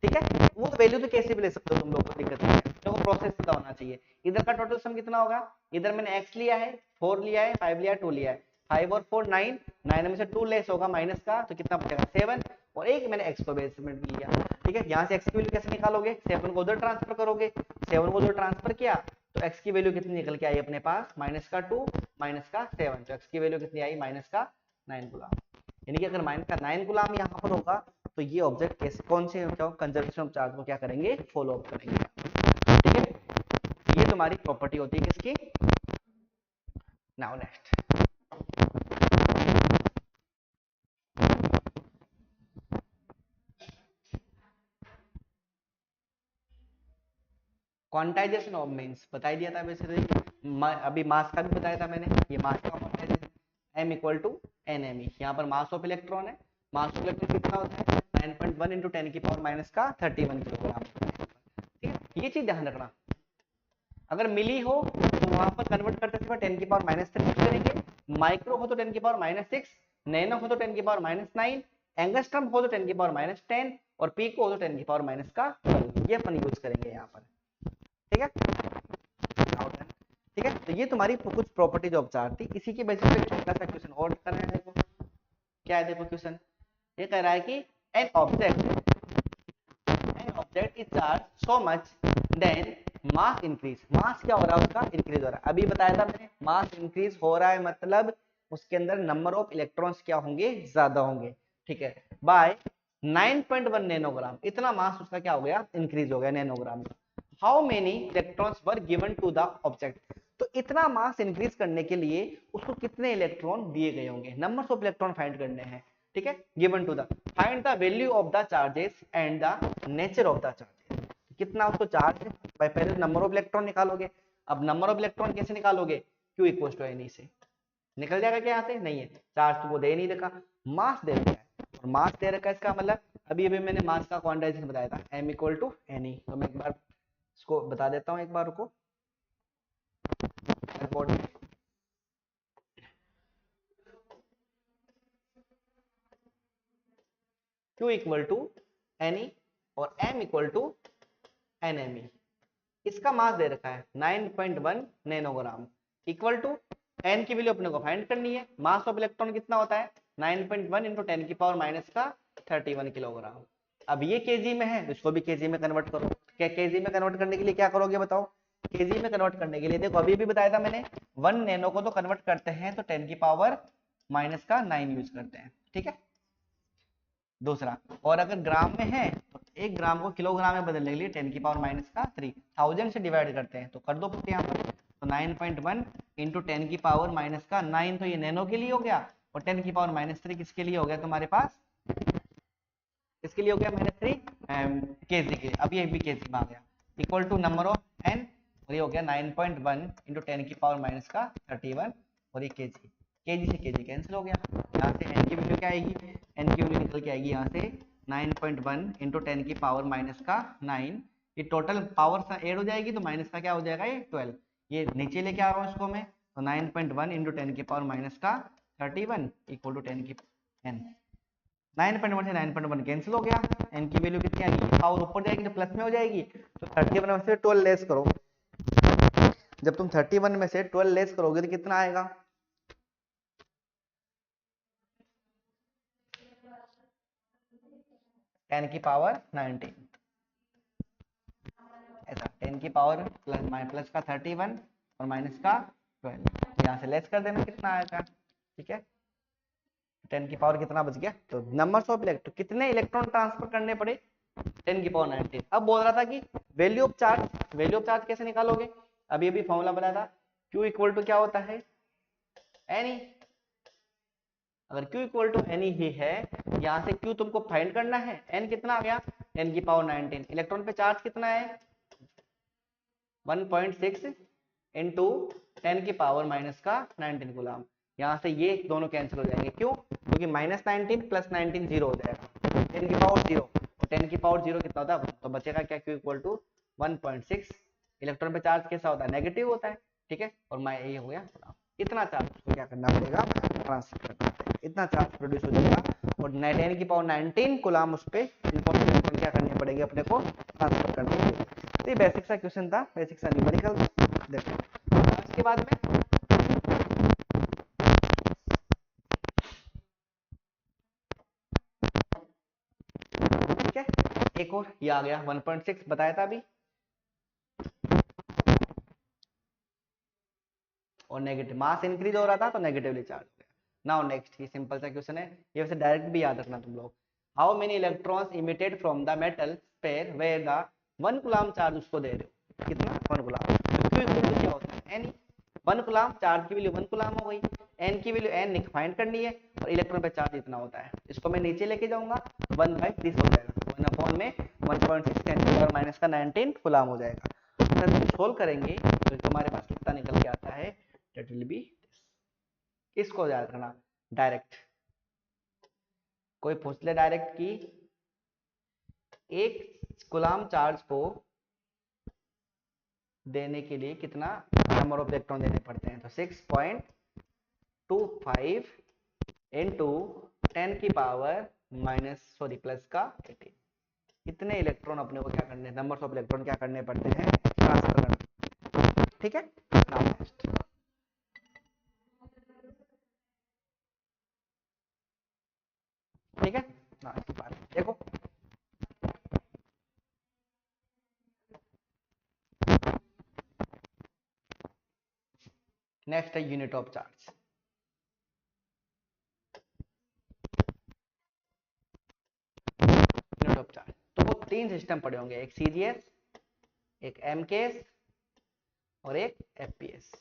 ठीक है। वो वैल्यू तो कैसे भी ले सकते हो तुम लोग को, दिक्कत नहीं है, तो वो प्रोसेस पता होना चाहिए। इधर का टोटल सम कितना होगा, इधर मैंने x लिया है, 4 लिया है, 5 लिया है, 2 लिया है, 5 और 4 9, 9 में से 2 लेस होगा माइनस का, तो कितना बचेगा 7, और एक मैंने x को बेस में लिया, ठीक है। यहाँ से x की वैल्यू कैसे निकालोगे, 7 को उधर ट्रांसफर करोगे, 7 को उधर ट्रांसफर किया तो x की वैल्यू कितनी निकल के आई अपने पास, माइनस का 2 माइनस का 7, तो x की वैल्यू कितनी आई, माइनस का 9 कूलम। यानी कि अगर माइनस का 9 कूलम यहाँ पर होगा तो ये ऑब्जेक्ट कैसे, कौन से कंजर्वेशन ऑफ चार्ज को क्या करेंगे, फॉलो अप करेंगे, ठीक है। ये तुम्हारी प्रॉपर्टी होती है किसकी। Now next, quantization of means बता दिया था वैसे तो, अभी मास का भी बताया था मैंने, ये मास का क्वांटाइजेशन m = nme, यहाँ पर मास ऑफ इलेक्ट्रॉन है, मास ऑफ इलेक्ट्रॉन कितना होता है 9.1 × 10 की पावर माइनस का 31 किलोग्राम, ठीक है। ये चीज ध्यान रखना, अगर मिली हो तो वहां पर कन्वर्ट करते समय 10 की पावर -3 करेंगे, माइक्रो हो तो 10 की पावर -6, नैनो हो तो 10 की पावर -9, एंगस्ट्रम हो तो 10 की पावर -10, और पीको हो तो 10 की पावर -12, ये अपन यूज करेंगे यहाँ पर, ठीक है। ठीक है, तो ये तुम्हारी कुछ प्रॉपर्टीज ऑफ चार्ज थी, इसी की बेसिस पे छोटा सा क्वेश्चन और कर रहे हैं, देखो क्या है, देखो क्वेश्चन ये कह रहा है कि an object is charge so much then mass increase, mass क्या हो रहा है उसका, इंक्रीज हो रहा है। अभी बताया था मैंने, मास इंक्रीज हो रहा है मतलब उसके अंदर नंबर ऑफ इलेक्ट्रॉन्स क्या होंगे, ज्यादा होंगे, ठीक है, बाय 9.1 नैनोग्राम, इतना मास उसका क्या हो गया, इंक्रीज हो गया nanogram. How many electrons were given to the object, तो इतना मास इंक्रीज करने के लिए उसको कितने इलेक्ट्रॉन दिए गए होंगे, नंबर्स ऑफ इलेक्ट्रॉन फाइंड करने हैं, ठीक है। Given to the, find the value of the charges and the nature of the charges, कितना उसको चार्ज है, भाई पहले नंबर ऑफ इलेक्ट्रॉन निकालोगे, अब नंबर ऑफ इलेक्ट्रॉन कैसे निकालोगे, Q = NE से निकल जाएगा क्या, यहाँ से नहीं है, चार्ज तो वो दे नहीं रखा, मास दे रखा है, और मास दे रखा है इसका मतलब अभी अभी मैंने मास का क्वांटाइजेशन बताया था m = NE, तो मैं एक बार इसको बता देता हूँ, एक बार रुको, Q = NE और m = NME, इसका मास दे रखा है 9.1 नैनोग्राम, इक्वल टू n की वैल्यू अपने को फाइंड करनी है, मास ऑफ इलेक्ट्रॉन कितना होता है 9.1 × 10 की पावर माइनस का 31 किलोग्राम। अब ये केजी में है, इसको भी केजी में कन्वर्ट करो, क्या केजी में कन्वर्ट करने के लिए क्या करोगे बताओ, केजी में कन्वर्ट करने के लिए देखो अभी भी बताया था मैंने, 1 नैनो को तो कन्वर्ट करते हैं तो 10 की पावर माइनस का 9 यूज करते हैं, ठीक है। दूसरा, और अगर ग्राम में है तो 1 ग्राम को किलोग्राम में बदलने के लिए 10 की पावर माइनस का 3, 1000 से डिवाइड करते हैं, तो कर दो पुट यहाँ पर, तो 9.1 × 10 की पावर माइनस का 9, तो ये नैनो के लिए हो गया, और 10 की पावर -3 किसके लिए हो गया तुम्हारे पास, इसके लिए हो गया -3 केजी के, अब ये भी केजी में आ गया, equal to number of n, और ये हो गया 9.1 × 10 की पावर माइनस का 31, और ये केजी, केजी से केजी कैंसिल हो गया, यहाँ से n की वैल्यू क्या आएगी, n की वैल्यू निकल के आएगी यहाँ से 9.1 × 10 की पावर माइनस का 9, ये टोटल पावर ऐड हो जाएगी तो माइनस का क्या हो जाएगा, ये 12, ये नीचे लेके आ रहा हूँ इसको मैं, तो 9.1 × 10 की पावर माइनस का 31 इक्वल टू 10 की n, 9.1 से 9.1 कैंसिल हो गया, n की वैल्यू कितनी आएगी, पावर ऊपर जाएगी तो प्लस में हो जाएगी, तो 31 में से 12 लेस करो, जब तुम 31 में से 12 लेस करोगे तो कितना आएगा, टेन की पावर 19, ऐसा 10 की पावर प्लस का 31 और माइनस का 12, यहाँ से लेस कर देना कितना आएगा, ठीक है। 10 की पावर कितना बच गया, तो नंबर्स ऑफ इलेक्ट्रॉन, कितने इलेक्ट्रॉन ट्रांसफर करने पड़े, 10 की पावर 19। अब बोल रहा था कि value of charge, value of charge कैसे निकालोगे, अभी अभी फॉर्मूला बताया था, Q = क्या होता है, NE, अगर Q = NE ही है, यहाँ से Q तुमको फाइंड करना है, N कितना आ गया, 10 की पावर 19, इलेक्ट्रॉन पे चार्ज कितना है 1.6 इंटू 10 की पावर माइनस का 19 गुलाम। यहाँ से ये दोनों कैंसिल हो जाएंगे, क्यों? क्योंकि -19 प्लस 19 जीरो हो जाएगा, 10 की पावर जीरो, 10 की पावर जीरो कितना होता है? तो बचेगा क्या? Q equal to 1.6। इलेक्ट्रॉन पे चार्ज कैसा होता है? नेगेटिव होता है, ठीक है। और ये हो गया, इतना चार्ज उसको क्या करना पड़ेगा? ट्रांसफर करना पड़ेगा, इतना चार्ज प्रोड्यूस हो जाएगा। और 10 की पावर 19 कूलम उस पे इलेक्ट्रॉन क्या करनी पड़ेगी? अपने को ट्रांसफर करनी पड़ेगी। तो ये बेसिक सा क्वेश्चन था, बेसिक सा न्यूमेरिकल। देखो इसके बाद में ठीक है, एक और ये आ गया 1.6 बताया था अभी, और नेगेटिव मास इंक्रीज हो रहा था तो नेगेटिवली चार्ज हो गया। नाउ नेक्स्ट, ये सिंपल सा क्वेश्चन है, ये वैसे डायरेक्ट भी याद रखना तुम लोग। How many electrons emitted from the metal pair where the 1 coulomb charge उसको दे रहे हो, कितना? 1 कूलम। क्यों इक्वल टू क्या होता है? n। 1 कूलम चार्ज की वैल्यू 1 कूलम हो गई, n की वैल्यू n फाइंड करनी है, और इलेक्ट्रॉन पे चार्ज इतना होता है। इसको मैं नीचे लेके जाऊंगा, 1/this हो जाएगा, 1 अपॉन में 1.6 10 की पावर माइनस का 19 कूलम हो जाएगा। अगर तुम सोल्व करेंगे तो तुम्हारे पास कितना निकल के आता है? That will be this। इसको याद रखना। डायरेक्ट कोई पूछ ले डायरेक्ट कि एक कूलम चार्ज को देने के लिए कितना नंबर ऑफ इलेक्ट्रॉन देने पड़ते हैं? तो 6.25 इंटू 10 की पावर प्लस का 18। इतने इलेक्ट्रॉन अपने को क्या करने, नंबर ऑफ इलेक्ट्रॉन क्या करने पड़ते हैं? ट्रांसफर करना, ठीक है। नाउ नेक्स्ट, ठीक है ना, इसकी बात देखो। नेक्स्ट है unit of charge. Unit of charge तो वो 3 सिस्टम पड़े होंगे, एक सीजीएस, एक एमकेएस और एक एफपीएस।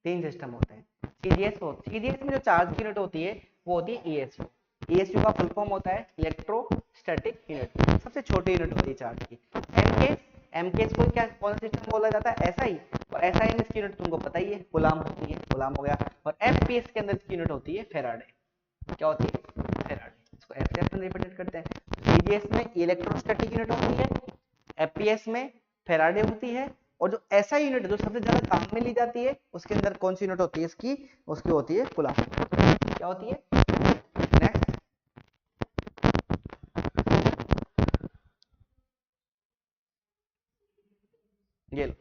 3 सिस्टम होते हैं। सीजीएस में जो चार्ज की यूनिट होती है वो होती है ईएसयू। ईएसयू का फुल फॉर्म होता है इलेक्ट्रोस्टैटिक यूनिट, सबसे छोटी यूनिट होती है चार्ज की। एमकेएस, एमकेएस को क्या, कौन सा सिस्टम बोला जाता है? एसआई। और एसआई में इसकी यूनिट तुमको पता ही है, कूलम होती है, कूलम हो गया। और एफपीएस के अंदर इसकी यूनिट होती है फेराडे। क्या होती है? फेराडे। इसको एफ से अपन रिप्रेजेंट करते हैं। सीजीएस में इलेक्ट्रोस्टैटिक यूनिट होती है, एफपीएस में फेराडे होती है, और जो ऐसा यूनिट जो सबसे ज्यादा काम में ली जाती है उसके अंदर कौन सी यूनिट होती है इसकी? उसकी होती है कूलम। क्या होती है? नेक्स्ट, ये लो,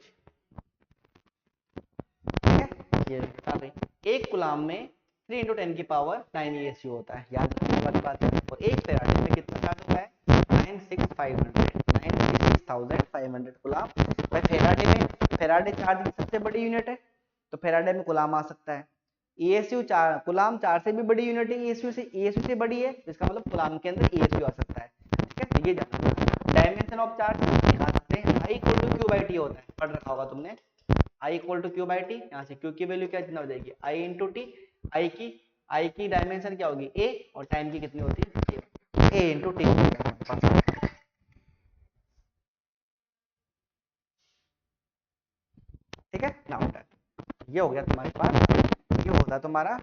ठीक है, ये बता गई। एक कूलम में 3 × 10 की पावर 9 ESU होता है, याद रखने वाली बात है। और एक फेराडे में कितना चार्ज होता है? 96,500 कूलम। भाई फेराडे में, फेराडे चार्ज की सबसे बड़ी यूनिट है, तो फेराडे में कूलम आ सकता है। ईएसयू कूलम चार्ज से भी बड़ी यूनिट है, ईएसयू से बड़ी है, इसका मतलब कूलम के अंदर ईएसयू आ सकता है, ठीक है। ये जानना, डायमेंशन ऑफ चार्ज दिखा सकते हैं, I = Q/T होता है, पढ़ रखा होगा तुमने। I = Q/T, यहाँ से Q की वैल्यू क्या हो जाएगी? I × T। I की डायमेंशन क्या होगी? A, और टाइम की कितनी होती है? A × T हो जाएगा, ठीक है। नाउ डन, ये हो गया तुम्हारे पास, ये होता है तुम्हारा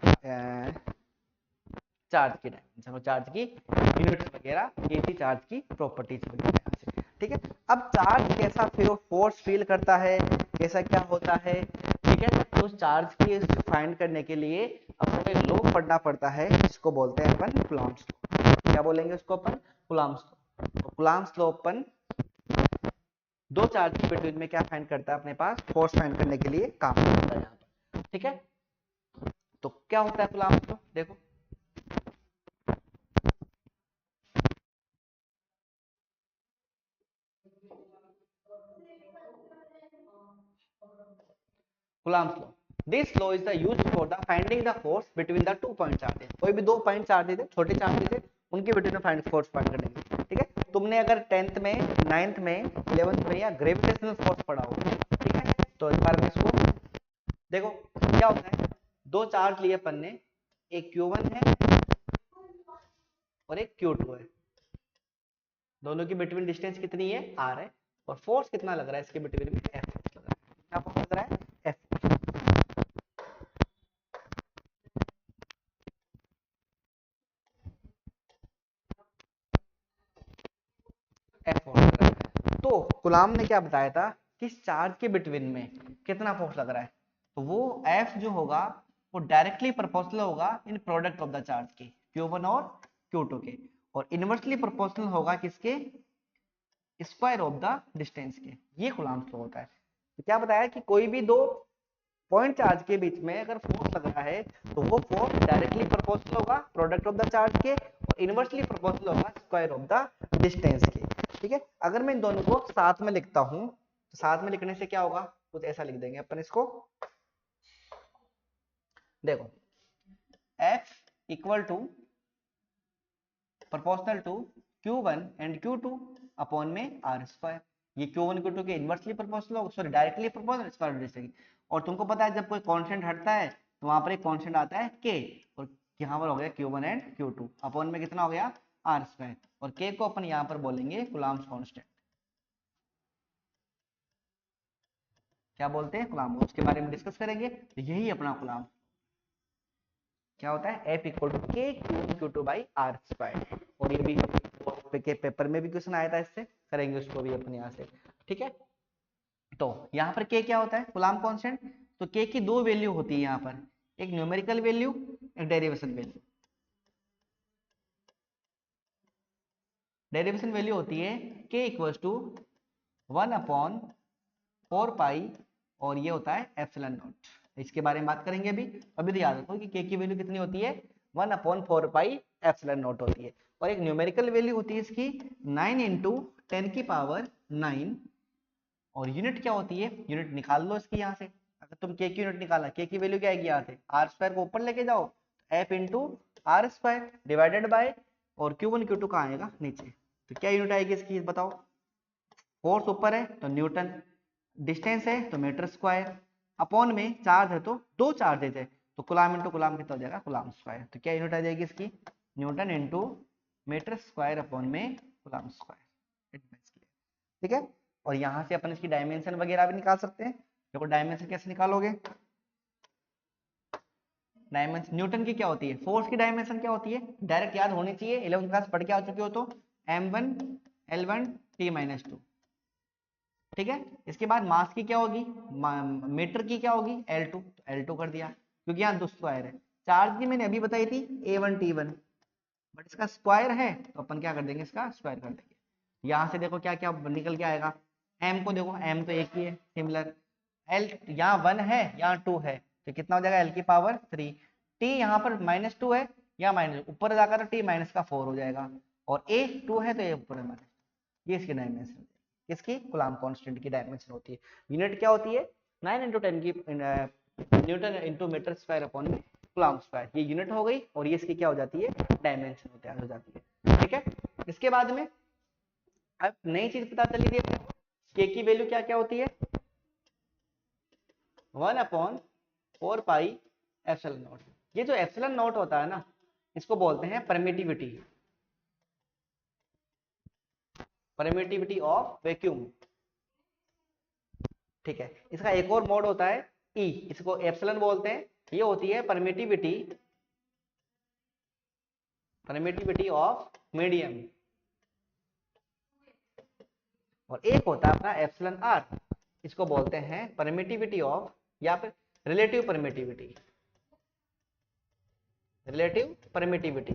चार्ज की डायमेंशन और चार्ज की यूनिट्स वगैरह, ये थी चार्ज की प्रॉपर्टीज वगैरह, ठीक है। अब चार्ज कैसा फोर्स फील करता है, कैसा क्या होता है, ठीक है। तो चार्ज की फाइंड करने के लिए आपको एक लॉ पढ़ना पड़ता है, जिसको बोलते हैं अपन कूलॉम्स लॉ। क्या बोलेंगे उसको अपन? Coulomb's law. कूलॉम्स लॉ अपन दो चार्ज के बिटवीन में क्या फाइंड करता है? अपने पास फोर्स फाइंड करने के लिए काम करता है यहाँ पर, ठीक है। तो क्या होता है कूलॉम्स लॉ? देखो, Coulomb's law. This law is the used for the finding the force between the 2 point charges. कोई भी 2 पॉइंट चार्जेस है, छोटे चार्जेस है, उनके बिटवीन में फाइंड फोर्स फाइंड करने, ठीक है। तुमने अगर 10th में, 9th में, 11th में या ग्रेविटेशनल फोर्स पढ़ा हो, ठीक है, तो इस बार में इसको देखो क्या होता है। 2 चार्ज लिए अपन ने, एक Q1 है और एक Q2 है, दोनों की बिटवीन डिस्टेंस कितनी है? R है। और फोर्स कितना लग रहा है इसके बिटवीन में, एफ फोर्स लग रहा है। कितना फोर्स लग रहा है, एफ एफ फोर्स लग रहा है। तो गुलाम ने क्या बताया था कि चार्ज के बिटवीन में कितना फोर्स लग रहा है, तो वो एफ जो होगा वो डायरेक्टली प्रोपोर्शनल होगा इन प्रोडक्ट ऑफ द चार्ज के, Q1 और Q2 के, और इनवर्सली प्रोपोर्शनल होगा किसके, स्क्वायर ऑफ द डिस्टेंस के। ये कूलम्ब लॉ होता है। तो क्या बताया कि कोई भी दो पॉइंट चार्ज के बीच में अगर फोर्स लग रहा है तो वो फोर्स डायरेक्टली प्रोपोर्शनल होगा प्रोडक्ट ऑफ द चार्ज के, और इनवर्सली प्रोपोर्शनल होगा स्क्वायर ऑफ द डिस्टेंस के। ठीक है, अगर मैं इन दोनों को साथ में लिखता हूं तो साथ में लिखने से क्या होगा, कुछ ऐसा लिख देंगे अपन इसको। देखो F equal to proportional to Q1 and Q2 upon में R स्क्वायर। ये Q1 Q2 के इनवर्सली प्रोपोर्शनल होगा, sorry directly proportional square distance. और तुमको पता है जब कोई कांस्टेंट हटता है तो वहां पर एक कांस्टेंट आता है K, और यहाँ पर हो गया Q1 एंड Q2 अपॉन में कितना हो गया R स्क्वायर, और K को अपन यहाँ पर बोलेंगे कूलम्ब कांस्टेंट। क्या बोलते हैं, कूलम्ब, उसके बारे में डिस्कस करेंगे। तो यही अपना कूलम्ब क्या होता है, F इक्वल टू के Q2 बाई आर स्क्वायर। और ये भी के पेपर में भी क्वेश्चन आया था, इससे करेंगे उसको भी अपन यहाँ से। ठीक है, तो यहाँ पर K क्या होता है, कूलम्ब कांस्टेंट। तो K की दो वैल्यू होती है यहाँ पर, एक न्यूमेरिकल वैल्यू, एक डेरिवेशन वैल्यू। डेरिवेशन वैल्यू होती है K इक्वल्स टू 1 अपॉन 4 पाई, और ये होता है एप्सिलॉन नॉट। इसके बारे में बात करेंगे अभी। अभी तो याद रखो कि K की वैल्यू कितनी होती है, 1 अपॉन 4 पाई एप्सिलॉन नॉट होती है। और एक न्यूमेरिकल वैल्यू होती है इसकी 9 इंटू 10 की पावर 9। और यूनिट क्या होती है, यूनिट निकाल लो इसकी यहाँ से। अगर तुम K की यूनिट निकाला, K की वैल्यू क्या आएगी यहाँ से, आर स्क्वायर को ऊपर लेके जाओ, F into R square divided by, और Q1 Q2 कहाँ आएगा, नीचे। तो क्या यूनिट आएगी इसकी बताओ, फोर्स ऊपर है तो न्यूटन, डिस्टेंस है तो मीटर स्क्वायर, अपॉन में चार्ज है तो दो चार्जेज है तो कूलम्ब इंटू कूलम्ब कितना हो जाएगा, कूलम्ब स्क्वायर। तो क्या यूनिट आ जाएगी इसकी, newton into metre square upon में कूलम्ब स्क्वायर। ठीक है, और यहाँ से अपन इसकी डायमेंशन वगैरह भी निकाल सकते हैं। देखो डायमेंशन कैसे निकालोगे, डायमेंशन न्यूटन की क्या होती है, फोर्स की डायमेंशन क्या होती है, डायरेक्ट याद होनी चाहिए, 11th क्लास पढ़ के आ चुके हो तो, m1 l1 t-2। ठीक है, इसके बाद मास की क्या होगी, मीटर की क्या होगी, L2, तो L2 कर दिया, क्योंकि यहाँ दो स्क्वायर है। चार्ज की मैंने अभी बताई थी A1 T1, बट इसका स्क्वायर है तो अपन क्या कर देंगे, इसका स्क्वायर कर देंगे। यहाँ से देखो क्या क्या निकल के आएगा, m को देखो, m तो एक ही है सिमिलर, l यहाँ 1 है यहाँ 2 है तो कितना हो जाएगा l की पावर 3, t यहाँ पर -2 है, यहाँ माइनस ऊपर जाकर तो t माइनस का 4 हो जाएगा, और a 2 है तो ये ऊपर है माइनस। ये इसकी डायमेंशन, किसकी, कूलम्ब कांस्टेंट की डायमेंशन होती है। यूनिट क्या होती है, 9 इंटू 10 की newton into metre square upon coulomb square, ये यूनिट हो गई, और ये इसकी क्या हो जाती है, डायमेंशन हो जाती है। ठीक है, इसके बाद में अब नई चीज पता चली थी अपने को, K की वैल्यू क्या क्या होती है, 1 अपॉन 4 पाई एप्सिलॉन नॉट। ये जो एप्सिलॉन नॉट होता है ना, इसको बोलते हैं परमिटिविटी, परमिटिविटी ऑफ वैक्यूम। ठीक है, इसका एक और मोड होता है E, इसको एप्सिलॉन बोलते हैं। ये होती है परमिटिविटी, परमिटिविटी ऑफ मीडियम। और एक होता है अपना एप्सिलॉन R, इसको बोलते हैं परमिटिविटी ऑफ, या फिर रिलेटिव परमिटिविटी, रिलेटिव परमिटिविटी।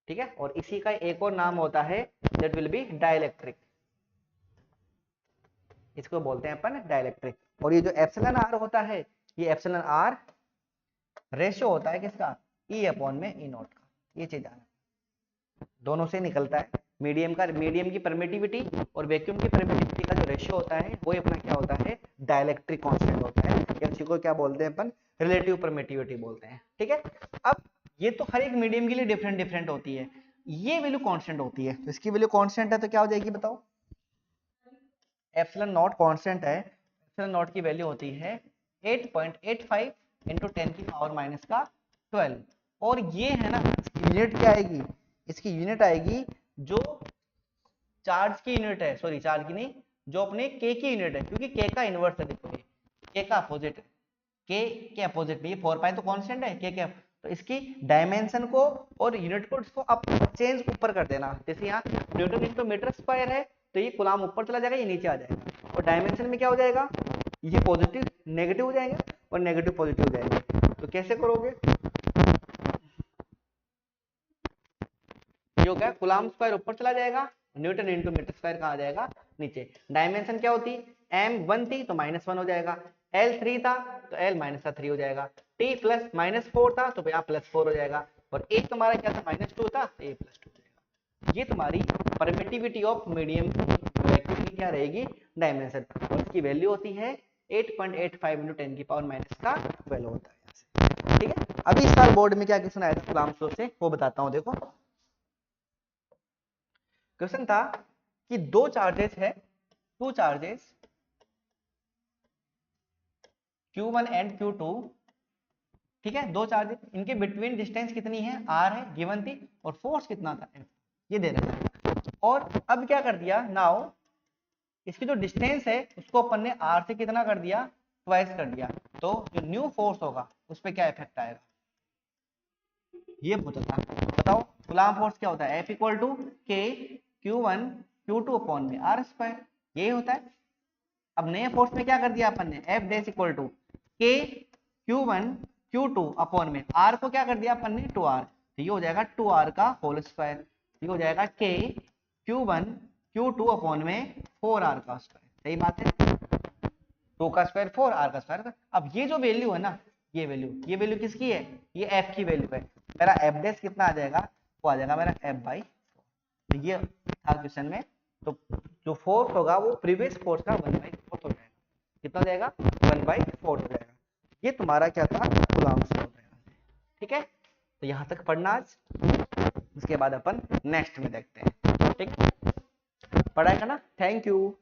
ठीक है, और इसी का एक और नाम होता है दैट विल बी डाइलेक्ट्रिक, इसको बोलते हैं अपन डाइलेक्ट्रिक। और ये जो एप्सिलॉन R होता है, ये एप्सिलॉन R रेशियो होता है किसका, E अपॉन में E नॉट का। ये चीज आना, दोनों से निकलता है, मीडियम का, मीडियम की परमिटिविटी और वैक्यूम की परमिटिविटी का जो रेशियो होता है वो अपना क्या होता है, डाइलेक्ट्रिक कांस्टेंट होता है, या इसी को क्या बोलते हैं अपन, रिलेटिव परमिटिविटी बोलते हैं। ठीक है, अब ये तो हर एक मीडियम के लिए डिफरेंट डिफरेंट होती है, ये वैल्यू कांस्टेंट होती है, तो इसकी वैल्यू कांस्टेंट है तो क्या हो जाएगी बताओ, एप्सिलॉन नॉट कांस्टेंट है, एप्सिलॉन नॉट की वैल्यू होती है 8.85 इंटू 10 की पावर माइनस का 12। और ये है ना, इसकी यूनिट क्या आएगी, इसकी यूनिट आएगी जो चार्ज की यूनिट है, सॉरी चार्ज की नहीं, जो अपने के की यूनिट है, क्योंकि के का इनवर्स है, देखो ये के का अपोजिट है, के अपोजिट में, ये 4 पाई तो कांस्टेंट है के, तो इसकी डायमेंशन को और यूनिट को इसको अब चेंज ऊपर कर देना। जैसे यहाँ न्यूटन इंटू मीटर स्क्वायर है, तो ये कूलाम ऊपर चला जाएगा, ये नीचे आ जाएगा, और डायमेंशन में क्या हो जाएगा, ये पॉजिटिव नेगेटिव हो जाएंगे और नेगेटिव पॉजिटिव हो जाएंगे। तो कैसे करोगे, ये हो गया कूलाम स्क्वायर ऊपर चला जाएगा, न्यूटन इंटू मीटर स्क्वायर कहाँ आ जाएगा, नीचे। डायमेंशन क्या होती, m1 थी तो -1 हो जाएगा, l3 था तो l -3 हो जाएगा, t प्लस -4 था तो यहाँ +4 हो जाएगा, और a तुम्हारा क्या था -2 था, a +2 हो जाएगा। ये तुम्हारी परमिटिविटी ऑफ मीडियम वैक्यूम की क्या रहेगी, डायमेंशन, और इसकी वैल्यू होती है 8.85 × 10⁻⁻⁻⁰ का 12 होता है यहाँ से। ठीक है, अभी इस साल बोर्ड में क्या क्वेश्चन आया था कूलाम्ब लॉ से, वो बताता हूँ। देखो क्वेश्चन था कि दो चार्जेस है, two charges Q1 and Q2, ठीक है, दो चार्जेस, इनके बिटवीन डिस्टेंस कितनी है, r है, गिवन थी, और फोर्स कितना था, F, ये दे रखा है। और अब क्या कर दिया, नाउ इसकी जो डिस्टेंस है उसको अपन ने r से कितना कर दिया, ट्वाइस कर दिया, तो जो न्यू फोर्स होगा उस पर क्या इफेक्ट आएगा, ये पूछा था। बताओ कूलाम्ब फोर्स क्या होता है, F इक्वल टू के Q1 Q2 अपॉन में r स्क्वायर, यही होता है। अब नए फोर्स में क्या कर दिया अपन ने, F डैश इक्वल टू के Q1 Q2 अपॉन में r को क्या कर दिया अपन ने 2r, तो ये हो जाएगा 2r का होल स्क्वायर, ये हो जाएगा के Q1 Q2 अपॉन में 4r का स्क्वायर, सही बात है, 2 का स्क्वायर 4, r का स्क्वायर। अब ये जो वैल्यू है ना, ये वैल्यू किसकी है, ये f की वैल्यू है, मेरा f डैश कितना आ जाएगा, वो आ जाएगा मेरा f/4, तो ये था क्वेश्चन में। तो जो फोर्स होगा वो प्रीवियस फोर्स का 1/4 हो जाएगा, कितना हो जाएगा, 1/4 हो जाएगा। ये तुम्हारा क्या था, कूलाम्ब लॉ हो जाएगा। ठीक है, तो यहाँ तक पढ़ना आज, उसके बाद अपन नेक्स्ट में देखते हैं। ठीक, पढ़ाई करना, थैंक यू।